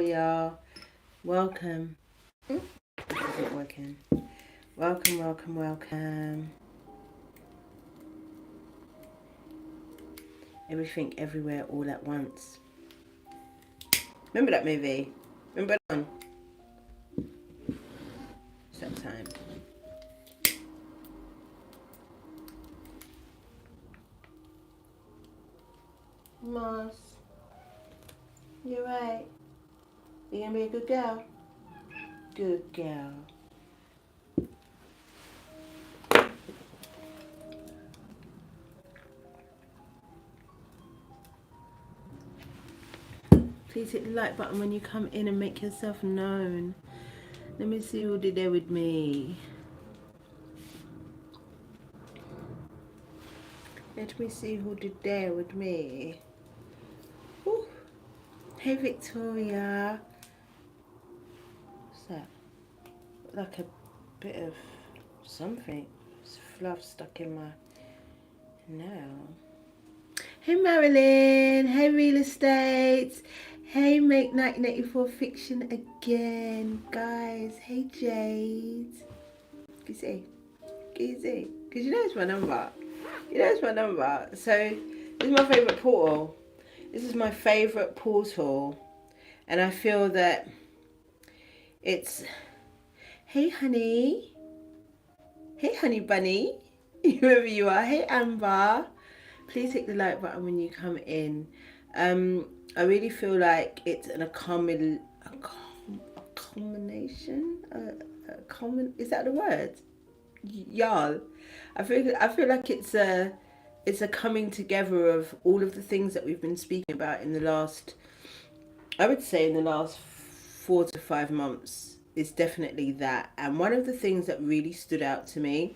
Victoria. Welcome. This isn't working. Welcome, welcome, welcome. Everything, everywhere, all at once. Remember that movie? Remember that one? It's that time. Moss, you're right. You're gonna be a good girl. Good girl. Please hit the like button when you come in and make yourself known. Let me see who did there with me. Let me see who did there with me. Ooh. Hey Victoria. What's that? Like a bit of something. It's fluff stuck in my nail. Hey Marilyn. Hey Real Estate. Hey Make 1984 Fiction again. Guys. Hey Jade. Can you see? Can you see? Because you know it's my number. You know it's my number. So this is my favourite portal. This is my favourite portal. And I feel that it's... Hey honey. Hey honey bunny. Whoever you are. Hey Amber. Please hit the like button when you come in. I really feel like it's an combination. Is that the word? Y'all, I feel like it's a coming together of all of the things that we've been speaking about in the last, I would say in the last 4 to 5 months. It's definitely that. And one of the things that really stood out to me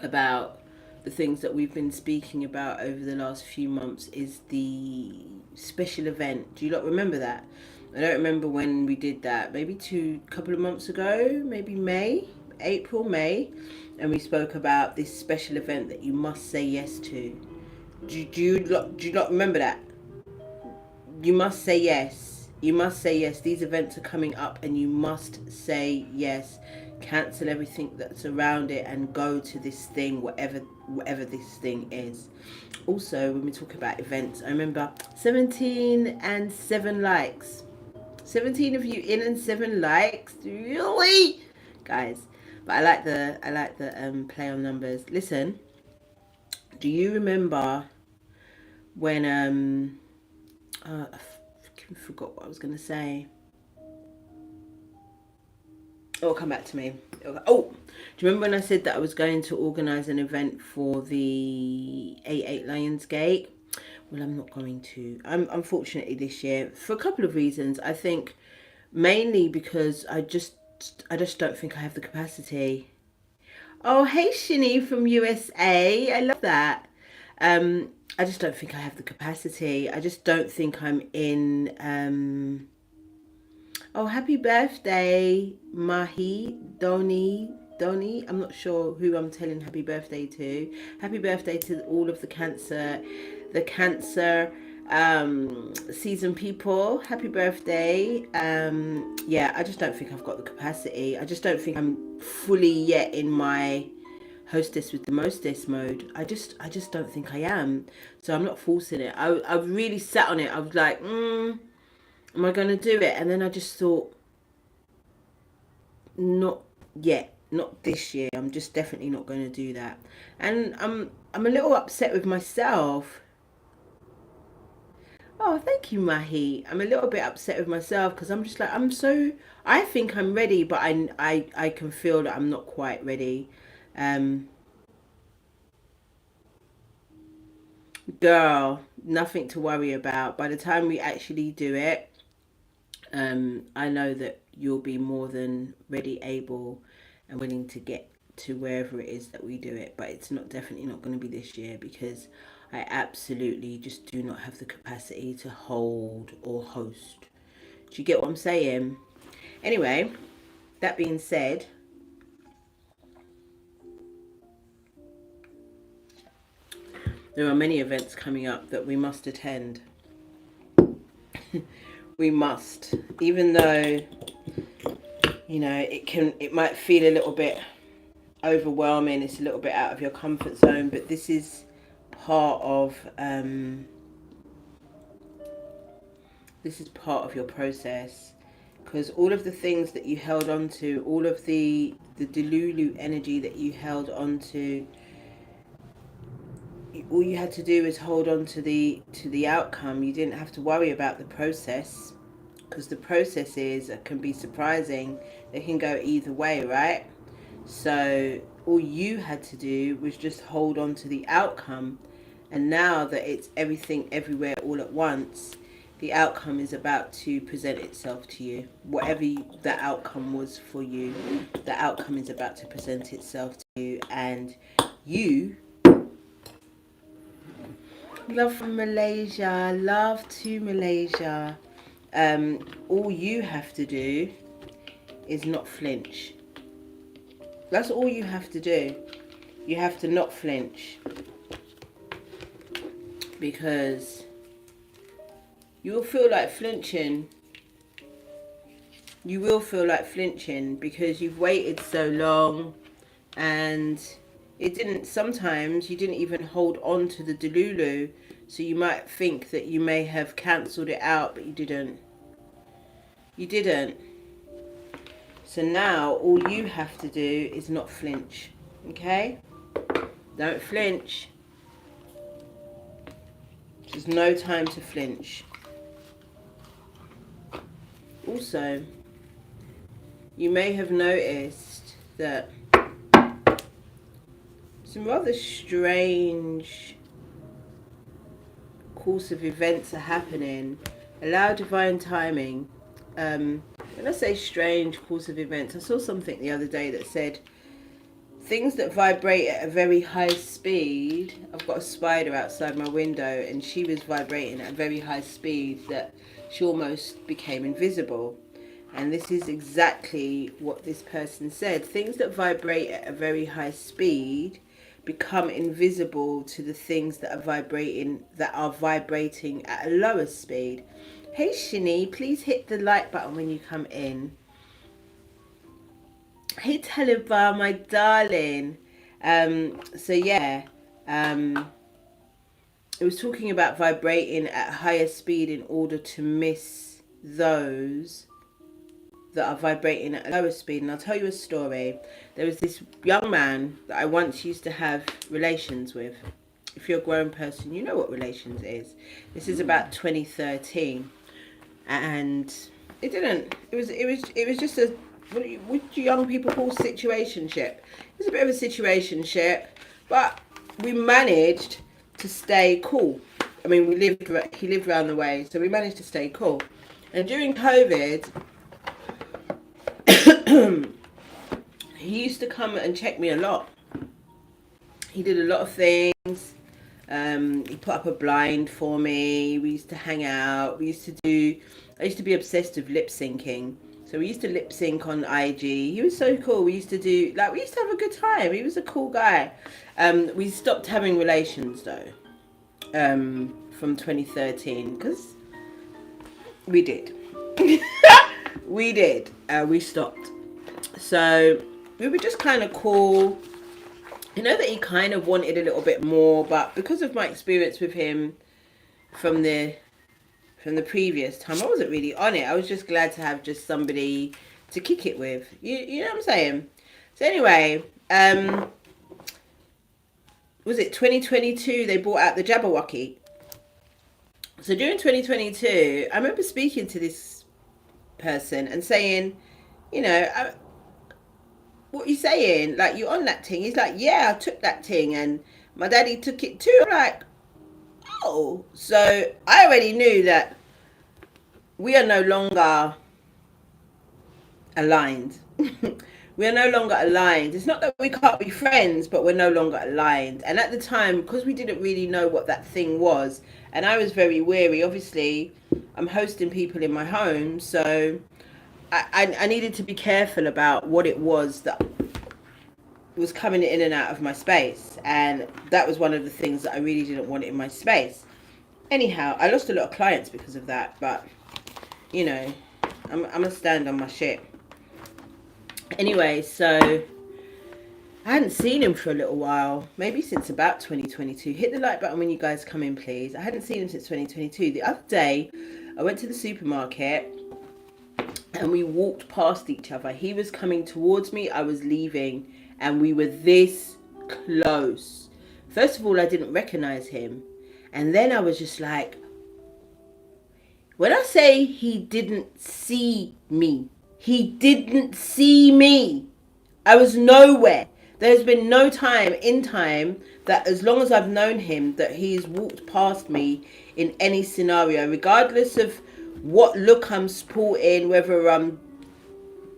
about the things that we've been speaking about over the last few months is the special event. Do you not remember that? I don't remember when we did that. Maybe couple of months ago, maybe April, May, and we spoke about this special event that you must say yes to. Do you not remember that? You must say yes. You must say yes. These events are coming up and you must say yes. Cancel everything that's around it and go to this thing, whatever this thing is. Also, when we talk about events, I remember 17 and 7 likes. 17 of you in and 7 likes. Really? Guys, but I like the play on numbers. Listen, do you remember when I forgot what I was gonna say. It'll come back to me. Oh, do you remember when I said that I was going to organise an event for the 88 Lionsgate? Well, I'm not going to. Unfortunately this year for a couple of reasons. I think mainly because I just don't think I have the capacity. Oh, hey Shini from USA. I love that. I just don't think I have the capacity. I just don't think I'm in. Oh, happy birthday, Mahi, Doni. I'm not sure who I'm telling happy birthday to. Happy birthday to all of the cancer season people. Happy birthday. Yeah, I just don't think I've got the capacity. I just don't think I'm fully yet in my hostess with the mostess mode. I just don't think I am. So I'm not forcing it. I really sat on it. I was like, am I going to do it? And then I just thought, not yet, not this year. I'm just definitely not going to do that. And I'm a little upset with myself. Oh, thank you, Mahi. I'm a little bit upset with myself because I'm just like, I think I'm ready, but I can feel that I'm not quite ready. Girl, nothing to worry about. By the time we actually do it, I know that you'll be more than ready, able, and willing to get to wherever it is that we do it. But it's definitely not going to be this year because I absolutely just do not have the capacity to hold or host. Do you get what I'm saying? Anyway, that being said, there are many events coming up that we must attend. We must, even though, you know, it might feel a little bit overwhelming. It's a little bit out of your comfort zone, but this is part of your process, because all of the things that you held on to, all of the delulu energy that you held on to, all you had to do is hold on to the outcome. You didn't have to worry about the process, because the processes can be surprising. They can go either way, right? So all you had to do was just hold on to the outcome. And now that it's everything everywhere all at once, the outcome is about to present itself to you. Whatever the outcome was for you, the outcome is about to present itself to you. And you, love from Malaysia, love to Malaysia. All you have to do is not flinch. That's all you have to do. You have to not flinch, because you will feel like flinching. You will feel like flinching because you've waited so long, and sometimes you didn't even hold on to the delulu. So you might think that you may have cancelled it out, but you didn't. You didn't. So now all you have to do is not flinch. Okay? Don't flinch. There's no time to flinch. Also, you may have noticed that some rather strange course of events are happening. Allow divine timing. When I say strange course of events, I saw something the other day that said things that vibrate at a very high speed. I've got a spider outside my window, and she was vibrating at a very high speed that she almost became invisible. And this is exactly what this person said. Things that vibrate at a very high speed become invisible to the things that are vibrating at a lower speed. Hey Shini, please hit the like button when you come in. Hey Talibar, my darling. So yeah, it was talking about vibrating at higher speed in order to miss those that are vibrating at a lower speed. And I'll tell you a story. There was this young man that I once used to have relations with. If you're a grown person, you know what relations is. This is about 2013, and it was just a, what do young people call situationship? It was a bit of a situationship, but we managed to stay cool. I mean, he lived around the way, so we managed to stay cool. And during COVID, he used to come and check me a lot. He did a lot of things. He put up a blind for me. We used to hang out. I used to be obsessed with lip syncing. So we used to lip sync on IG. He was so cool. We used to have a good time. He was a cool guy. We stopped having relations though, from 2013, because we did. We stopped. So we were just kind of cool. You know that he kind of wanted a little bit more, but because of my experience with him from the previous time, I wasn't really on it. I was just glad to have just somebody to kick it with. You know what I'm saying? So anyway, was it 2022 they brought out the Jabberwocky? So during 2022, I remember speaking to this person and saying, you know, what are you saying? Like, you on that thing? He's like, yeah, I took that thing, and my daddy took it too. I'm like, oh. So I already knew that we are no longer aligned. We are no longer aligned. It's not that we can't be friends, but we're no longer aligned. And at the time, because we didn't really know what that thing was, and I was very wary, obviously, I'm hosting people in my home, so I needed to be careful about what it was that was coming in and out of my space. And that was one of the things that I really didn't want in my space. Anyhow, I lost a lot of clients because of that, but you know, I'm gonna stand on my shit. Anyway, so I hadn't seen him for a little while, maybe since about 2022. Hit the like button when you guys come in, please. I hadn't seen him since 2022. The other day, I went to the supermarket and we walked past each other. He was coming towards me, I was leaving, and we were this close. First of all, I didn't recognize him. And then I was just like, when I say he didn't see me, he didn't see me. I was nowhere. There's been no time in time that, as long as I've known him, that he's walked past me in any scenario, regardless of what look I'm sporting, whether I'm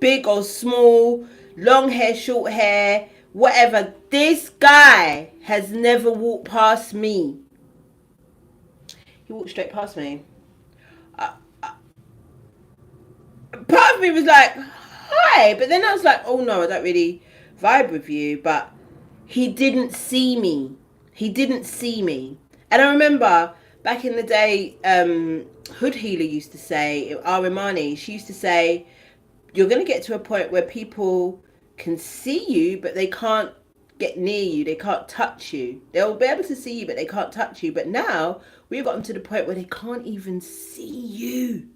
big or small, long hair, short hair, whatever. This guy has never walked past me. He walked straight past me. Part of me was like, hi, but then I was like, oh no, I don't really vibe with you. But he didn't see me. He didn't see me. And I remember back in the day, Hood Healer used to say, Arimani, she used to say, you're going to get to a point where people can see you, but they can't get near you. They can't touch you. They'll be able to see you, but they can't touch you. But now we've gotten to the point where they can't even see you.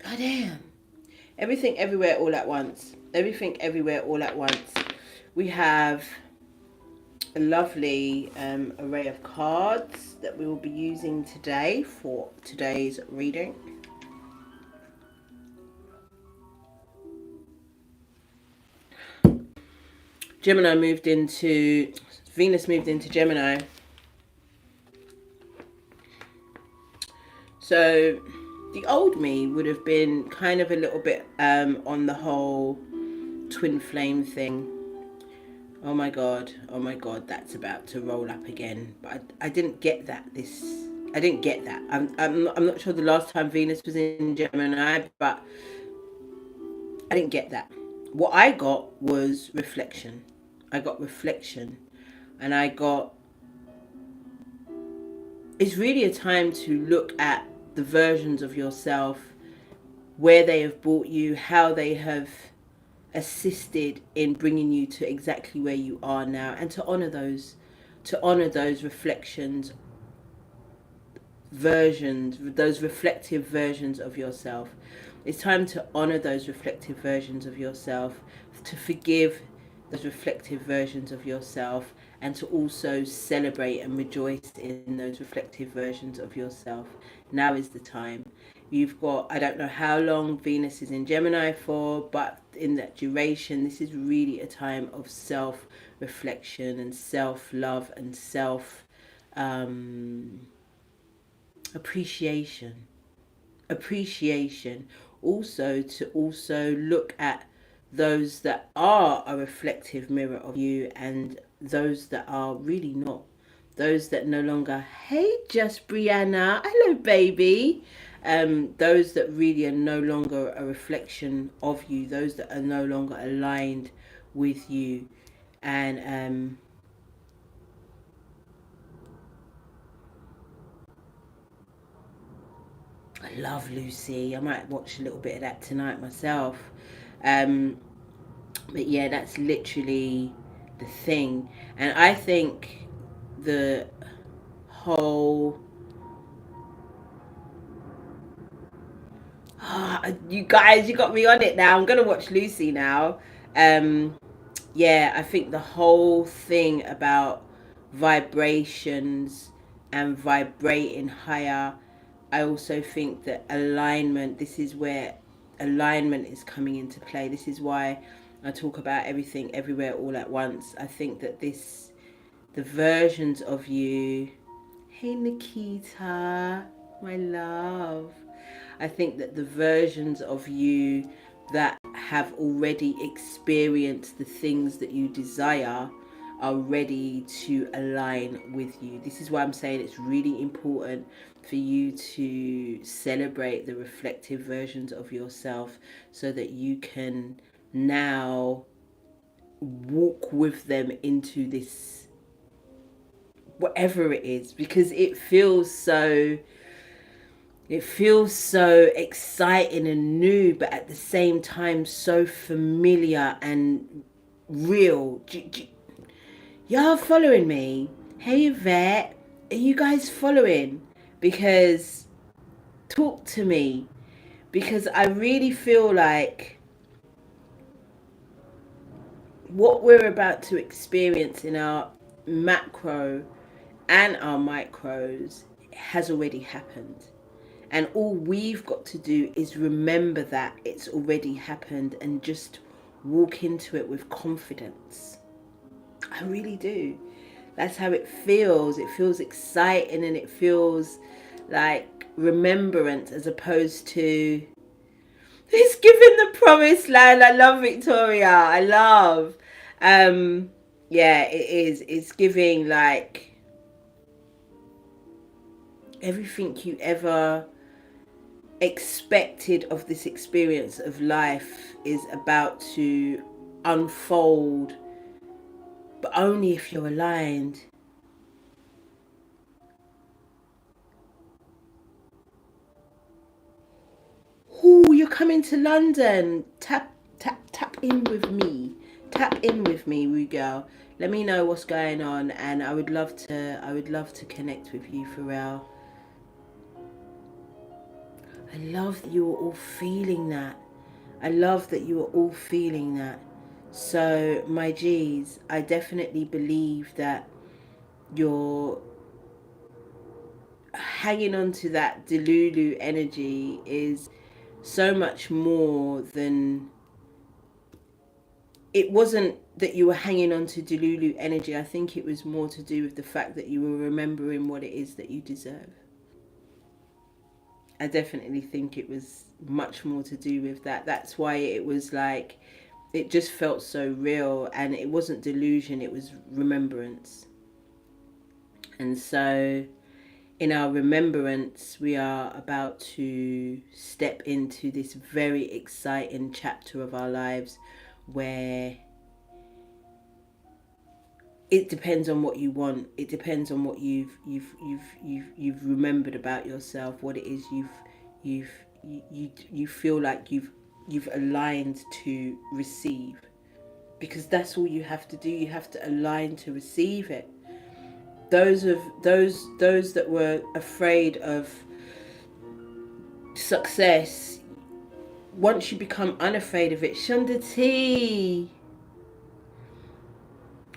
God damn. Everything, everywhere, all at once. Everything, everywhere, all at once. We have a lovely array of cards that we will be using today for today's reading. Venus moved into Gemini. So the old me would have been kind of a little bit on the whole twin flame thing. Oh my god, that's about to roll up again. But I didn't get that. I didn't get that. I'm not sure the last time Venus was in Gemini, but I didn't get that. What I got was reflection. I got reflection, and it's really a time to look at the versions of yourself, where they have brought you, how they have assisted in bringing you to exactly where you are now, and to honor those reflections, versions, those reflective versions of yourself. It's time to honor those reflective versions of yourself, to forgive those reflective versions of yourself, and to also celebrate and rejoice in those reflective versions of yourself. Now is the time. You've got, I don't know how long Venus is in Gemini for, but in that duration, this is really a time of self-reflection and self-love and appreciation. Also to look at those that are a reflective mirror of you and those that are really not. Those that no longer, hey, just Brianna, hello, baby. Those that really are no longer a reflection of you. Those that are no longer aligned with you. And I love Lucy. I might watch a little bit of that tonight myself. But yeah, that's literally the thing. And I think the whole... you guys, you got me on it now. I'm going to watch Lucy now. Yeah, I think the whole thing about vibrations and vibrating higher, I also think that alignment, this is where alignment is coming into play. This is why I talk about everything, everywhere, all at once. I think that the versions of you, hey Nikita, my love. I think that the versions of you that have already experienced the things that you desire are ready to align with you. This is why I'm saying it's really important for you to celebrate the reflective versions of yourself so that you can now walk with them into this, whatever it is, because it feels so It feels so exciting and new, but at the same time so familiar and real. Y'all following me? Hey Yvette, are you guys following? Because talk to me. Because I really feel like what we're about to experience in our macro and our micros has already happened. And all we've got to do is remember that it's already happened and just walk into it with confidence. I really do. That's how it feels. It feels exciting and it feels like remembrance as opposed to it's giving the promised land. I love Victoria. I love. Yeah, it is. It's giving like everything you ever expected of this experience of life is about to unfold, but only if you're aligned. Ooh, you're coming to London. Tap in with me. Tap in with me, woo girl. Let me know what's going on, and I would love to connect with you for real. I love that you are all feeling that. I love that you are all feeling that. So, my G's, I definitely believe that you're hanging on to that Delulu energy is so much more than it wasn't that you were hanging on to Delulu energy. I think it was more to do with the fact that you were remembering what it is that you deserve. I definitely think it was much more to do with that. That's why it was like, it just felt so real, and it wasn't delusion, it was remembrance. And so, in our remembrance, we are about to step into this very exciting chapter of our lives where it depends on what you want. It depends on what you've remembered about yourself, what it is you've you feel like you've aligned to receive, because that's all you have to do. You have to align to receive it. Those that were afraid of success, once you become unafraid of it, Shonda T,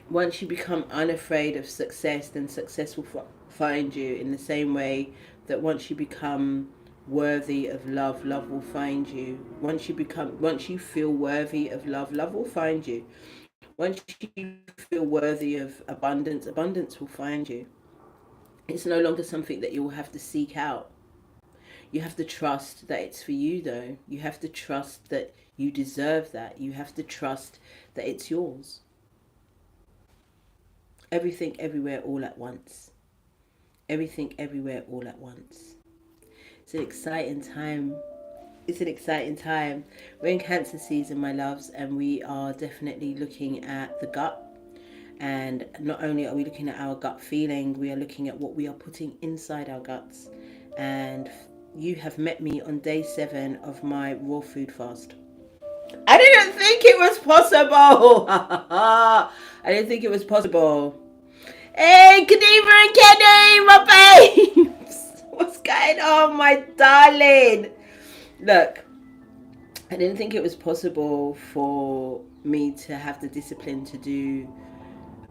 once you become unafraid of success, then success will find you, in the same way that once you become worthy of love, love will find you. Once you feel worthy of love, love will find you. Once you feel worthy of abundance, abundance will find you. It's no longer something that you will have to seek out. You have to trust that it's for you, though. You have to trust that you deserve that. You have to trust that it's yours. Everything, everywhere, all at once. Everything, everywhere, all at once. It's an exciting time. It's an exciting time. We're in Cancer season, my loves, and we are definitely looking at the gut. And not only are we looking at our gut feeling, we are looking at what we are putting inside our guts. And you have met me on day 7 of my raw food fast. I didn't think it was possible. I didn't think it was possible. Hey, Kadiva and Kenny, my babes. What's going on, my darling? Look, I didn't think it was possible for me to have the discipline to do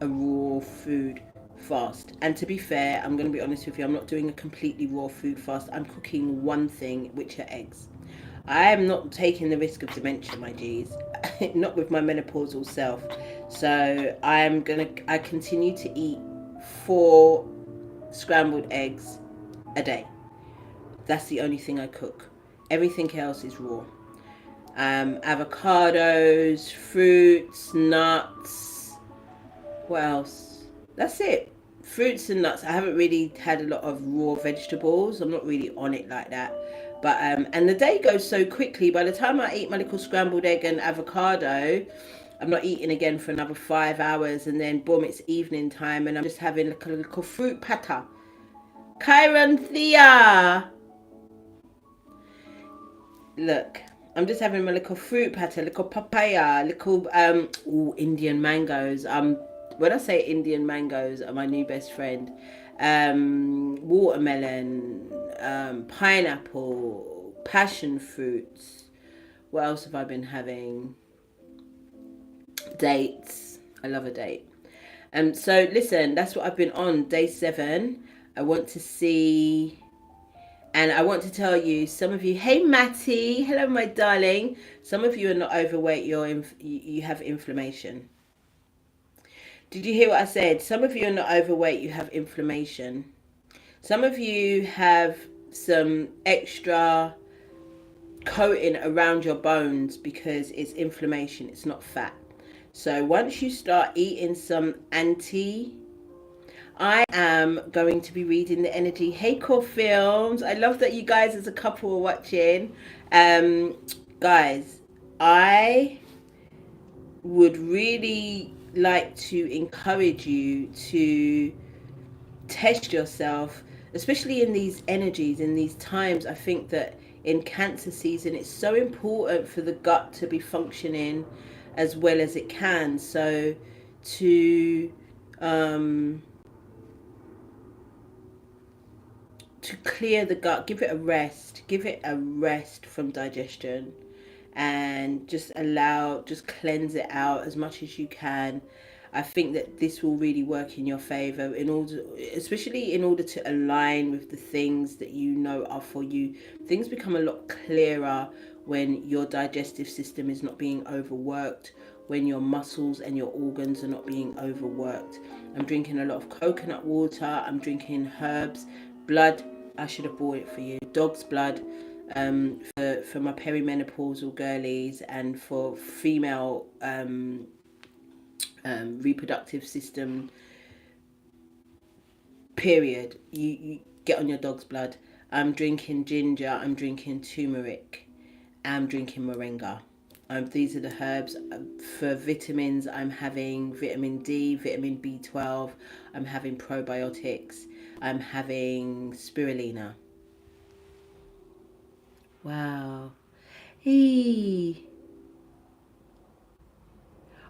a raw food fast. And to be fair, I'm going to be honest with you, I'm not doing a completely raw food fast. I'm cooking one thing, which are eggs. I am not taking the risk of dementia, my G's. Not with my menopausal self. So I continue to eat 4 scrambled eggs a day. That's the only thing I cook. Everything else is raw. Avocados, fruits, nuts. What else? That's it. Fruits and nuts. I haven't really had a lot of raw vegetables. I'm not really on it like that. But and the day goes so quickly. By the time I eat my little scrambled egg and avocado, I'm not eating again for another 5 hours, and then boom, it's evening time, and I'm just having like a little fruit pata. Kyron Thea. Look, I'm just having my little fruit patta, little papaya, little Indian mangoes. When I say Indian mangoes are my new best friend. Watermelon, pineapple, passion fruits. What else have I been having? Dates. I love a date. So listen, that's what I've been on day 7. I want to see, and I want to tell you, some of you, hey Matty, hello my darling. Some of you are not overweight. You have inflammation. Did you hear what I said? Some of you are not overweight. You have inflammation. Some of you have some extra coating around your bones because it's inflammation. It's not fat. So once you start eating some I am going to be reading the energy. Hey, Core Films. I love that you guys as a couple are watching. Guys, I would really like to encourage you to test yourself, especially in these energies, in these times. I think that in Cancer season, it's so important for the gut to be functioning as well as it can. So um, to clear the gut, give it a rest from digestion, and just cleanse it out as much as you can. I think that this will really work in your favor, especially in order to align with the things that you know are for you. Things become a lot clearer when your digestive system is not being overworked, when your muscles and your organs are not being overworked. I'm drinking a lot of coconut water. I'm drinking herbs, blood. I should have bought it for you. Dog's blood, for my perimenopausal girlies, and for female reproductive system period. You get on your dog's blood. I'm drinking ginger. I'm drinking turmeric. I'm drinking moringa. These are the herbs. For vitamins, I'm having vitamin D, vitamin B12. I'm having probiotics. I'm having spirulina. Wow. Hey.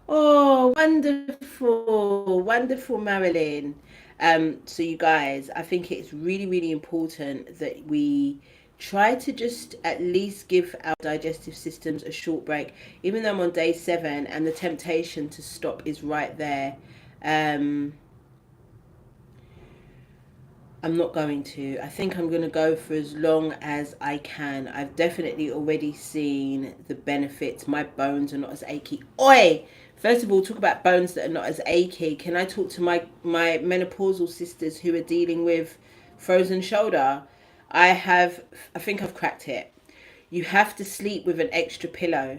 Oh, wonderful. Wonderful, Marilyn. So you guys, I think it's really, really important that we try to just at least give our digestive systems a short break, even though I'm on day 7 and the temptation to stop is right there. I'm not going to. I think I'm going to go for as long as I can. I've definitely already seen the benefits. My bones are not as achy. Oi! First of all, talk about bones that are not as achy. Can I talk to my menopausal sisters who are dealing with frozen shoulder? I think I've cracked it. You have to sleep with an extra pillow.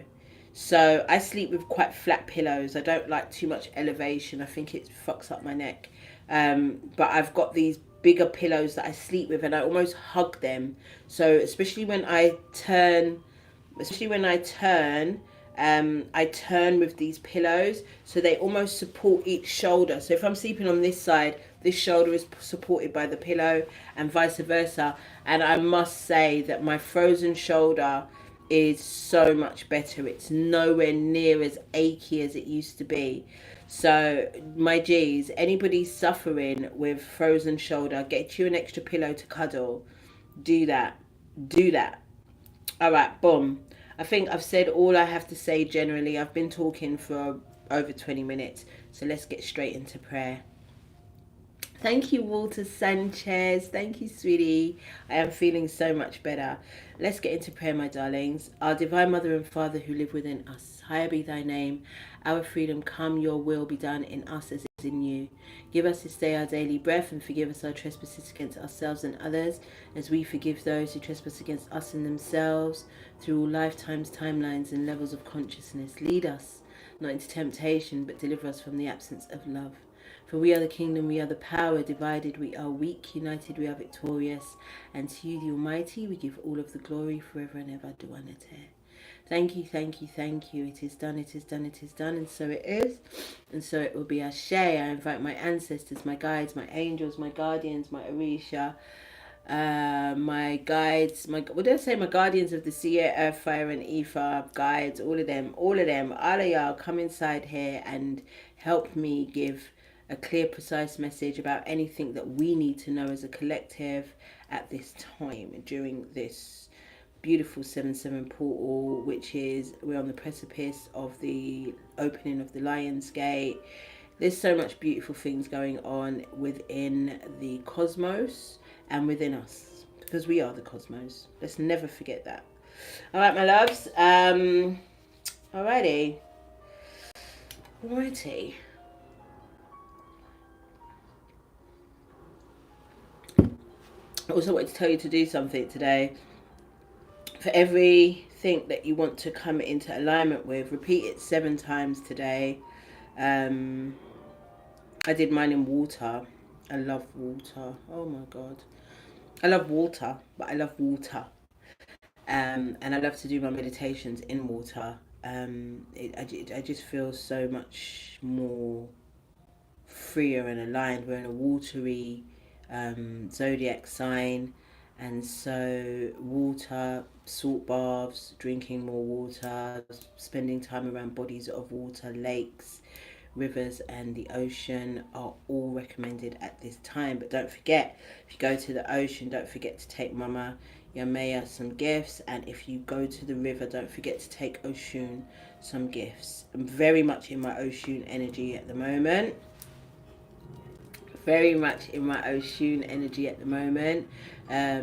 So I sleep with quite flat pillows. I don't like too much elevation. I think it fucks up my neck. But I've got these bigger pillows that I sleep with, and I almost hug them. So especially when I turn, I turn with these pillows, so they almost support each shoulder. So if I'm sleeping on this side, this shoulder is supported by the pillow, and vice versa. And I must say that my frozen shoulder is so much better. It's nowhere near as achy as it used to be. So my G's, anybody suffering with frozen shoulder, get you an extra pillow to cuddle. Do that. Do that. All right, boom. I think I've said all I have to say generally. I've been talking for over 20 minutes. So let's get straight into prayer. Thank you, Walter Sanchez. Thank you, sweetie. I am feeling so much better. Let's get into prayer, my darlings. Our divine mother and father who live within us, higher be thy name. Our freedom come, your will be done in us as it is in you. Give us this day our daily bread, and forgive us our trespasses against ourselves and others, as we forgive those who trespass against us and themselves. Through all lifetimes, timelines, and levels of consciousness, lead us not into temptation, but deliver us from the absence of love. For we are the kingdom, we are the power. Divided we are weak, united we are victorious. And to you, the Almighty, we give all of the glory forever and ever. Duanete. Thank you, thank you, thank you. It is done, it is done, it is done, and so it is. And so it will be. Ashe. I invite my ancestors, my guides, my angels, my guardians, my Orisha, my guides, what did I say? My guardians of the sea, air, earth, fire, and ether, guides, all of y'all come inside here and help me give a clear, precise message about anything that we need to know as a collective at this time during this beautiful 7-7 portal, which is we're on the precipice of the opening of the Lion's Gate. There's so much beautiful things going on within the cosmos and within us, because we are the cosmos. Let's never forget that. All right, my loves. Alrighty. I also wanted to tell you to do something today. For everything that you want to come into alignment with, repeat it 7 times today. I did mine in water. I love water. Oh my God. I love water, but I love water. And I love to do my meditations in water. I just feel so much more freer and aligned. We're in a watery zodiac sign, and so water, salt baths, drinking more water, spending time around bodies of water, lakes, rivers, and the ocean are all recommended at this time. But don't forget, if you go to the ocean, don't forget to take Mama Yamea some gifts, and if you go to the river, don't forget to take Oshun some gifts. I'm very much in my Oshun energy at the moment. Very much in my Oshun energy at the moment. A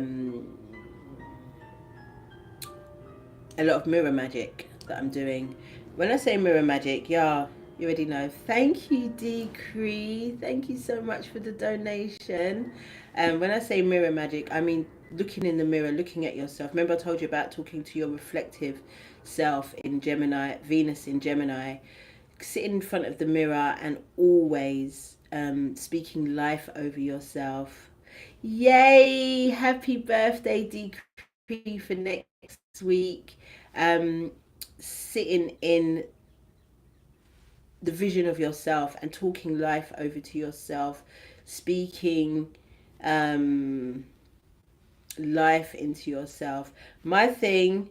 lot of mirror magic that I'm doing. When I say mirror magic, yeah, you already know. Thank you, Decree. Thank you so much for the donation. When I say mirror magic, I mean looking in the mirror, looking at yourself. Remember I told you about talking to your reflective self in Gemini, Venus in Gemini. Sitting in front of the mirror and always speaking life over yourself. Yay! Happy birthday, Decree, for next week. Sitting in the vision of yourself and talking life over to yourself, speaking life into yourself. My thing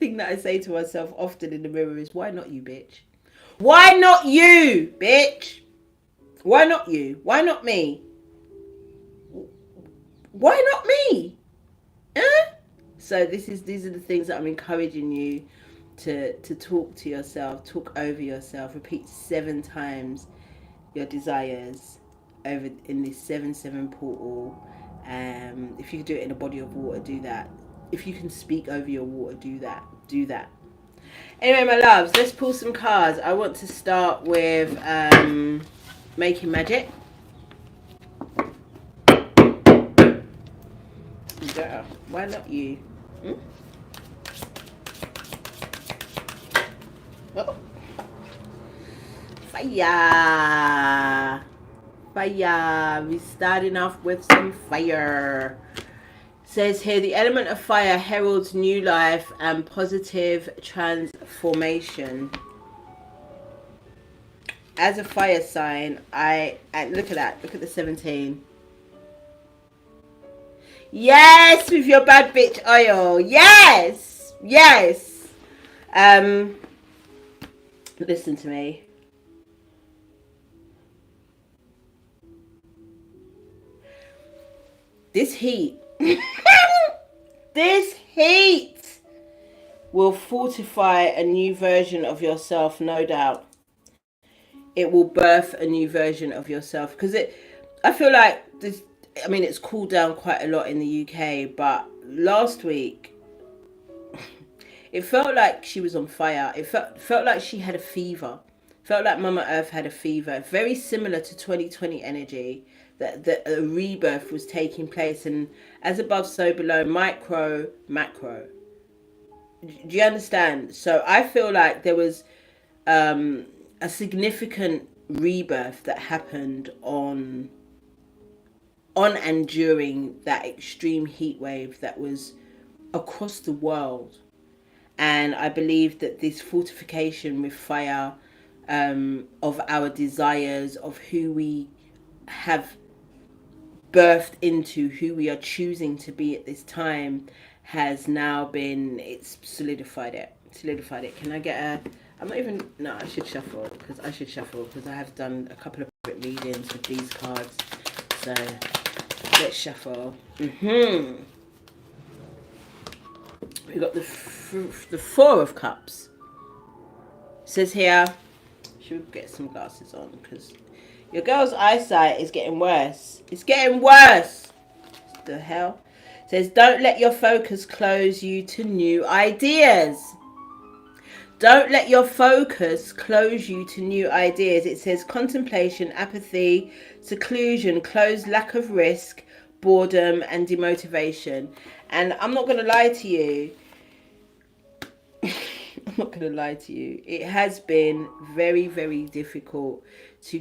that I say to myself often in the mirror is, why not you, bitch? Why not you, bitch? Why not you? Why not me? Why not me? So these are the things that I'm encouraging you to talk to yourself, talk over yourself, repeat 7 times your desires over in this 7-7 portal. If you can do it in a body of water, do that. If you can speak over your water, do that. Anyway, my loves, let's pull some cards. I want to start with making magic. Yeah, why not you? Oh. Fire. We're starting off with some fire. Says here, the element of fire heralds new life and positive transformation. As a fire sign, I look at that. Look at the 17. Yes, with your bad bitch oil. Yes. Listen to me. This heat. This heat will fortify a new version of yourself, no doubt. It will birth a new version of yourself, because I feel like this. I mean, it's cooled down quite a lot in the UK, but last week it felt like she was on fire. It felt like she had a fever. Felt like Mama Earth had a fever. Very similar to 2020 energy. That a rebirth was taking place, and as above, so below, micro, macro. Do you understand? So I feel like there was a significant rebirth that happened on and during that extreme heat wave that was across the world. And I believe that this fortification with fire of our desires, of who we have birthed into who we are choosing to be at this time has now been, it's solidified it. Can I get a, I'm not even, no, I should shuffle because I have done a couple of private readings with these cards. So let's shuffle. We got the Four of Cups. It says here, should we get some glasses on because your girl's eyesight is getting worse. It's getting worse. What the hell? It says, don't let your focus close you to new ideas. Don't let your focus close you to new ideas. It says contemplation, apathy, seclusion, closed, lack of risk, boredom, and demotivation. And I'm not going to lie to you. I'm not going to lie to you. It has been very, very difficult to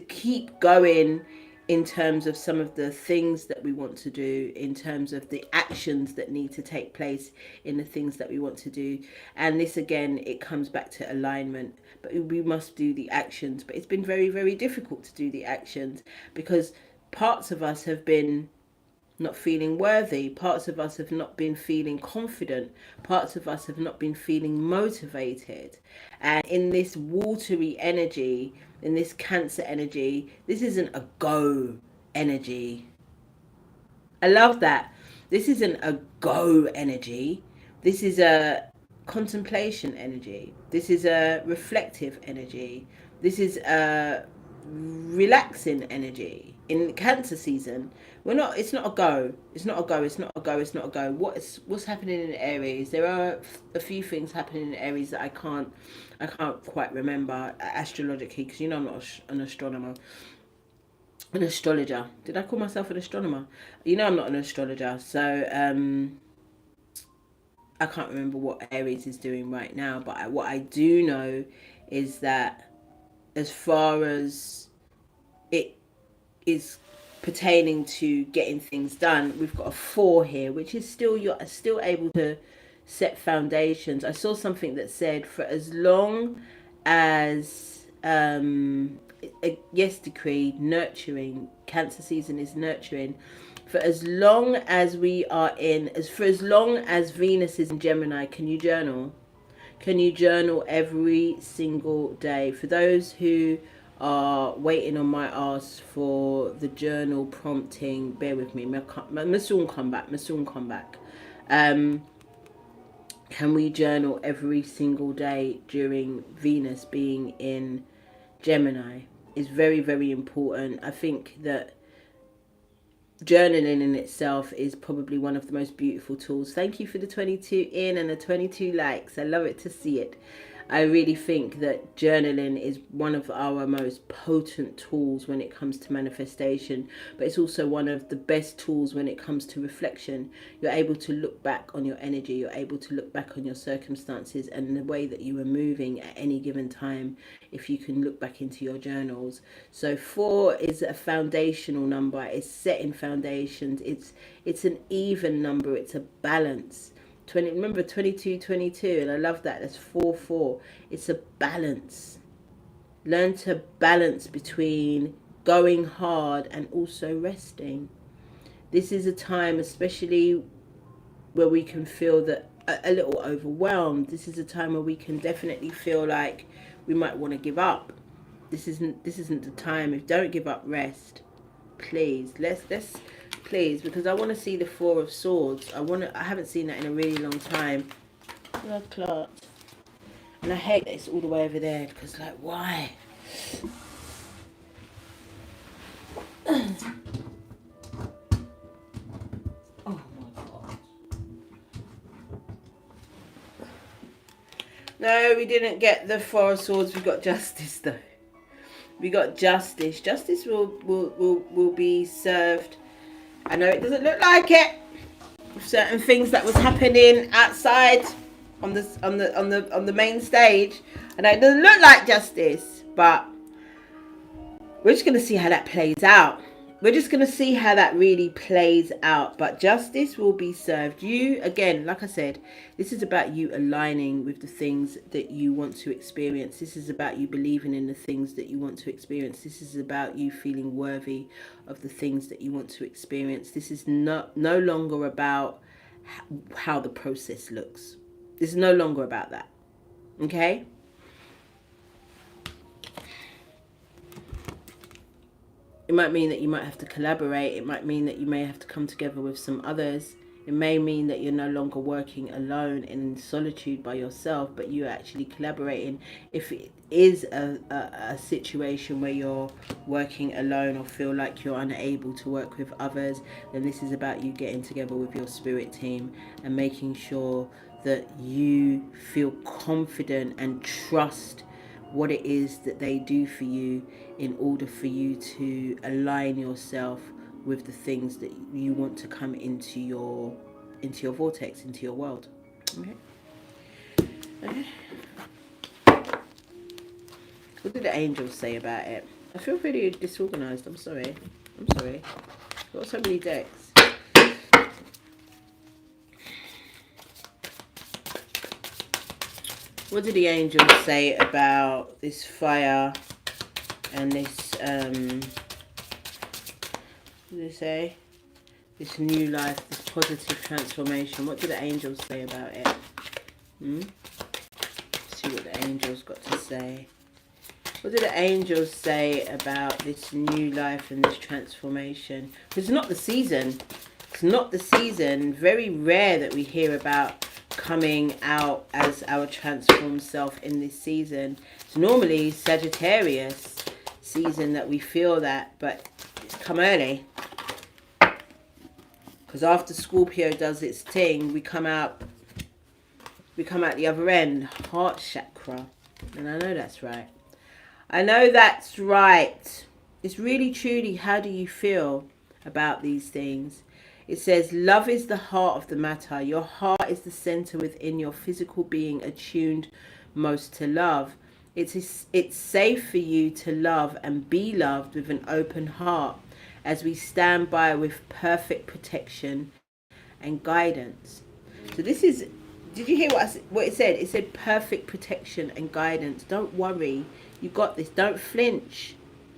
keep going in terms of some of the things that we want to do, in terms of the actions that need to take place in the things that we want to do. And this, again, it comes back to alignment. But we must do the actions. But it's been very, very difficult to do the actions because parts of us have been not feeling worthy. Parts of us have not been feeling confident. Parts of us have not been feeling motivated. And in this watery energy, in this Cancer energy, this isn't a go energy. I love that. This isn't a go energy. This is a contemplation energy. This is a reflective energy. This is a relaxing energy. In Cancer season, it's not a go. What's happening in Aries? There are a few things happening in Aries that I can't quite remember astrologically, because I'm not an astronomer. An astrologer. Did I call myself an astronomer? I'm not an astrologer, so I can't remember what Aries is doing right now. But what I do know is that as far as it is pertaining to getting things done, we've got a 4 here, which is you're still able to set foundations. I saw something that said for as long as decree, nurturing. Cancer season is nurturing. For as long as as long as Venus is in Gemini, can you journal? Can you journal every single day? For those who are waiting on my ass for the journal prompting, bear with me. My soon come back. Can we journal every single day during Venus being in Gemini? Is very, very important. I think that journaling in itself is probably one of the most beautiful tools. Thank you for the 22 in and the 22 likes. I love it to see it. I really think that journaling is one of our most potent tools when it comes to manifestation, but it's also one of the best tools when it comes to reflection. You're able to look back on your energy, you're able to look back on your circumstances and the way that you were moving at any given time if you can look back into your journals. So 4 is a foundational number. It's setting foundations. It's an even number. It's a balance. Remember 22, and I love that. That's 4, 4. It's a balance. Learn to balance between going hard and also resting. This is a time, especially where we can feel that a little overwhelmed. This is a time where we can definitely feel like we might want to give up. This isn't the time. If don't give up, rest. Please, please, because I want to see the 4 of Swords. I haven't seen that in a really long time. Blood clot. And I hate that it's all the way over there, because why? Oh my God. No, we didn't get the 4 of Swords. We got Justice though. We got Justice. Justice will be served. I know it doesn't look like it. Certain things that was happening outside on the main stage, and it doesn't look like justice. But we're just gonna see how that plays out. we're just going to see how that really plays out, but justice will be served. You, again, like I said, this is about you aligning with the things that you want to experience. This is about you believing in the things that you want to experience. This is about you feeling worthy of the things that you want to experience. This is no longer about how the process looks. This is no longer about that. Okay? It might mean that you might have to collaborate. It might mean that you may have to come together with some others. It may mean that you're no longer working alone in solitude by yourself, but you're actually collaborating. If it is a situation where you're working alone or feel like you're unable to work with others, then this is about you getting together with your spirit team and making sure that you feel confident and trust what it is that they do for you in order for you to align yourself with the things that you want to come into your vortex, into your world. Okay. What did the angels say about it? I feel pretty disorganized. I'm sorry. I've got so many decks. What did the angels say about this fire and this, what did they say? This new life, this positive transformation. What did the angels say about it? Let's see what the angels got to say. What did the angels say about this new life and this transformation? It's not the season. It's not the season. Very rare that we hear about coming out as our transformed self in this season. It's normally Sagittarius season that we feel that, but it's come early. Because after Scorpio does its thing, we come out the other end, heart chakra. And I know that's right. I know that's right. It's really, truly, how do you feel about these things? It says, love is the heart of the matter. Your heart is the center within your physical being attuned most to love. It's safe for you to love and be loved with an open heart as we stand by with perfect protection and guidance. So this is, did you hear what it said? It said perfect protection and guidance. Don't worry. You got this. Don't flinch.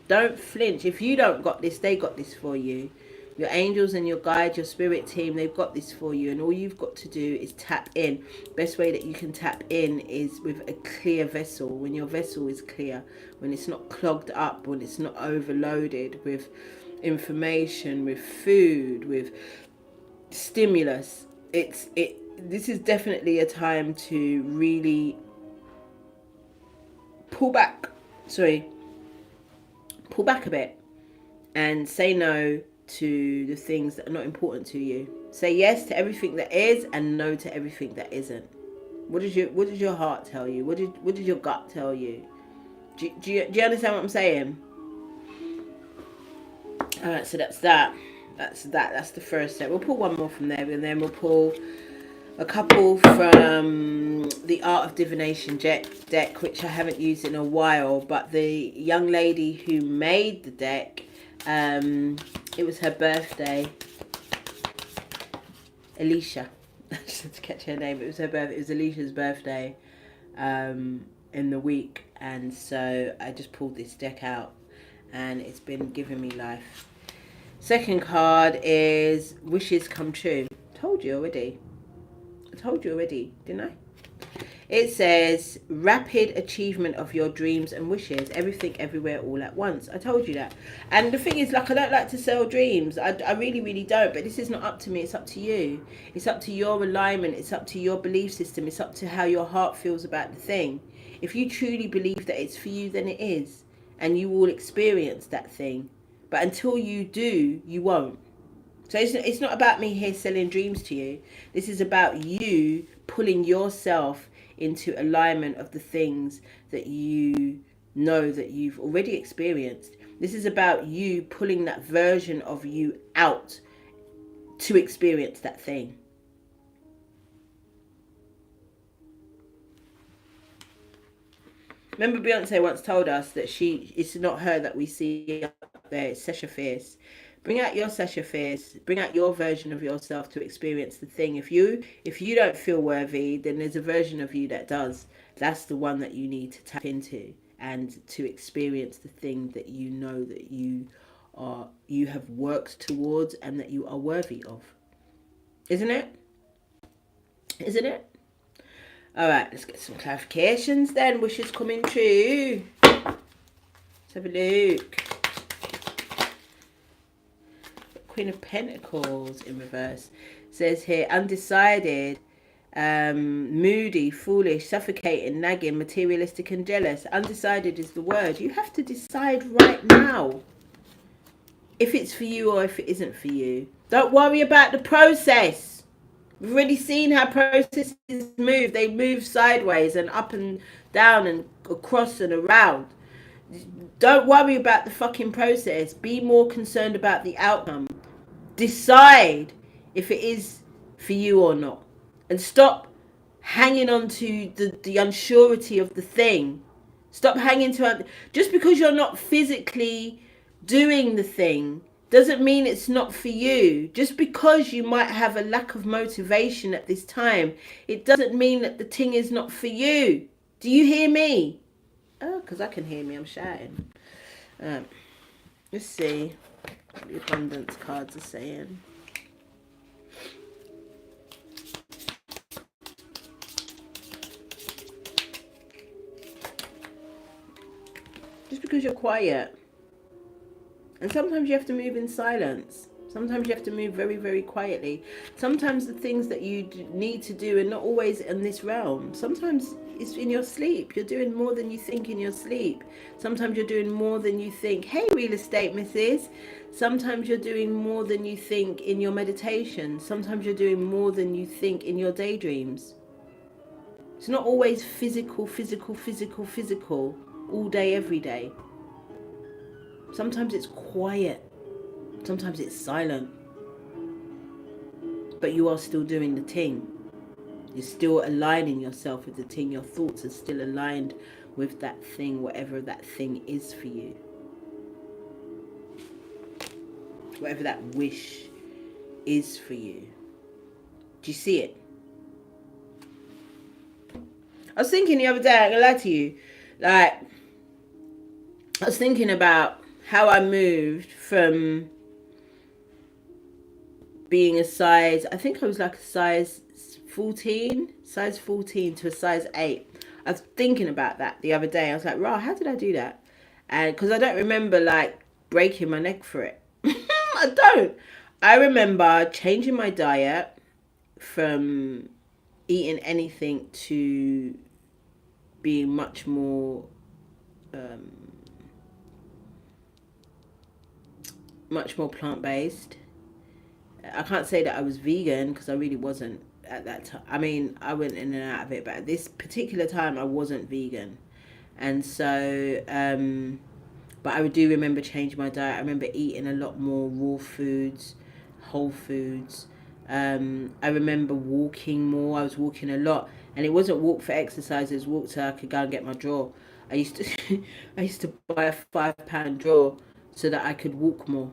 Don't flinch. If you don't got this, they got this for you. Your angels and your guides, your spirit team, they've got this for you. And all you've got to do is tap in. Best way that you can tap in is with a clear vessel. When your vessel is clear, when it's not clogged up, when it's not overloaded with information, with food, with stimulus. This is definitely a time to really pull back a bit and say no to the things that are not important to you. Say yes to everything that is and no to everything that isn't. What does your heart tell you? What did your gut tell you? Do you understand what I'm saying? Alright, so that's that. That's the first set. We'll pull one more from there, and then we'll pull a couple from the Art of Divination deck, which I haven't used in a while, but the young lady who made the deck, it was her birthday. Alicia. I just had to catch her name. It was her birthday. It was Alicia's birthday in the week, and so I just pulled this deck out, and it's been giving me life. Second card is Wishes Come True. I told you already, didn't I? It says rapid achievement of your dreams and wishes, everything, everywhere, all at once. I told you that. And the thing is, like, I don't like to sell dreams. I really, really don't. But this is not up to me. It's up to you. It's up to your alignment. It's up to your belief system. It's up to how your heart feels about the thing. If you truly believe that it's for you, then it is. And you will experience that thing. But until you do, you won't. So it's not about me here selling dreams to you. This is about you pulling yourself into alignment of the things that you know that you've already experienced. This is about you pulling that version of you out to experience that thing. Remember, Beyonce once told us that it's not her that we see up there, it's Sasha Fierce. Bring out your Sasha Fierce. Bring out your version of yourself to experience the thing. If you don't feel worthy, then there's a version of you that does. That's the one that you need to tap into and to experience the thing that you know that you have worked towards and that you are worthy of. Isn't it? Isn't it? All right, let's get some clarifications then. Wishes coming true. Let's have a look. Queen of Pentacles in reverse. Says here, undecided, moody, foolish, suffocating, nagging, materialistic and jealous. Undecided is the word. You have to decide right now if it's for you or if it isn't for you. Don't worry about the process. We've already seen how processes move. They move sideways and up and down and across and around. Don't worry about the fucking process. Be more concerned about the outcome. Decide if it is for you or not. And stop hanging on to the unsurety of the thing. Stop hanging to it. Just because you're not physically doing the thing doesn't mean it's not for you. Just because you might have a lack of motivation at this time, it doesn't mean that the thing is not for you. Do you hear me? Oh, because I can hear me. I'm shouting. Let's see what the abundance cards are saying. Just because you're quiet. And sometimes you have to move in silence. Sometimes you have to move very, very quietly. Sometimes the things that you need to do are not always in this realm. Sometimes it's in your sleep. You're doing more than you think in your sleep. Sometimes you're doing more than you think. Hey, real estate missus. Sometimes you're doing more than you think in your meditation. Sometimes you're doing more than you think in your daydreams. It's not always physical, all day, every day. Sometimes it's quiet. Sometimes it's silent. But you are still doing the thing. You're still aligning yourself with the thing. Your thoughts are still aligned with that thing, whatever that thing is for you. Whatever that wish is for you. Do you see it? I was thinking the other day, I'm going to lie to you, I was thinking about how I moved from being a size, I think I was like a size 14 to a size 8. I was thinking about that the other day. I was like, rah, how did I do that? And because I don't remember breaking my neck for it. I don't. I remember changing my diet from eating anything to being much more plant-based. I can't say that I was vegan because I really wasn't at that time. I mean, I went in and out of it, but at this particular time I wasn't vegan. And so but I do remember changing my diet. I remember eating a lot more raw foods, whole foods. I remember walking more. I was walking a lot, and it wasn't walk for exercise. It was walk so I could go and get my draw. I used to buy a £5 draw so that I could walk more.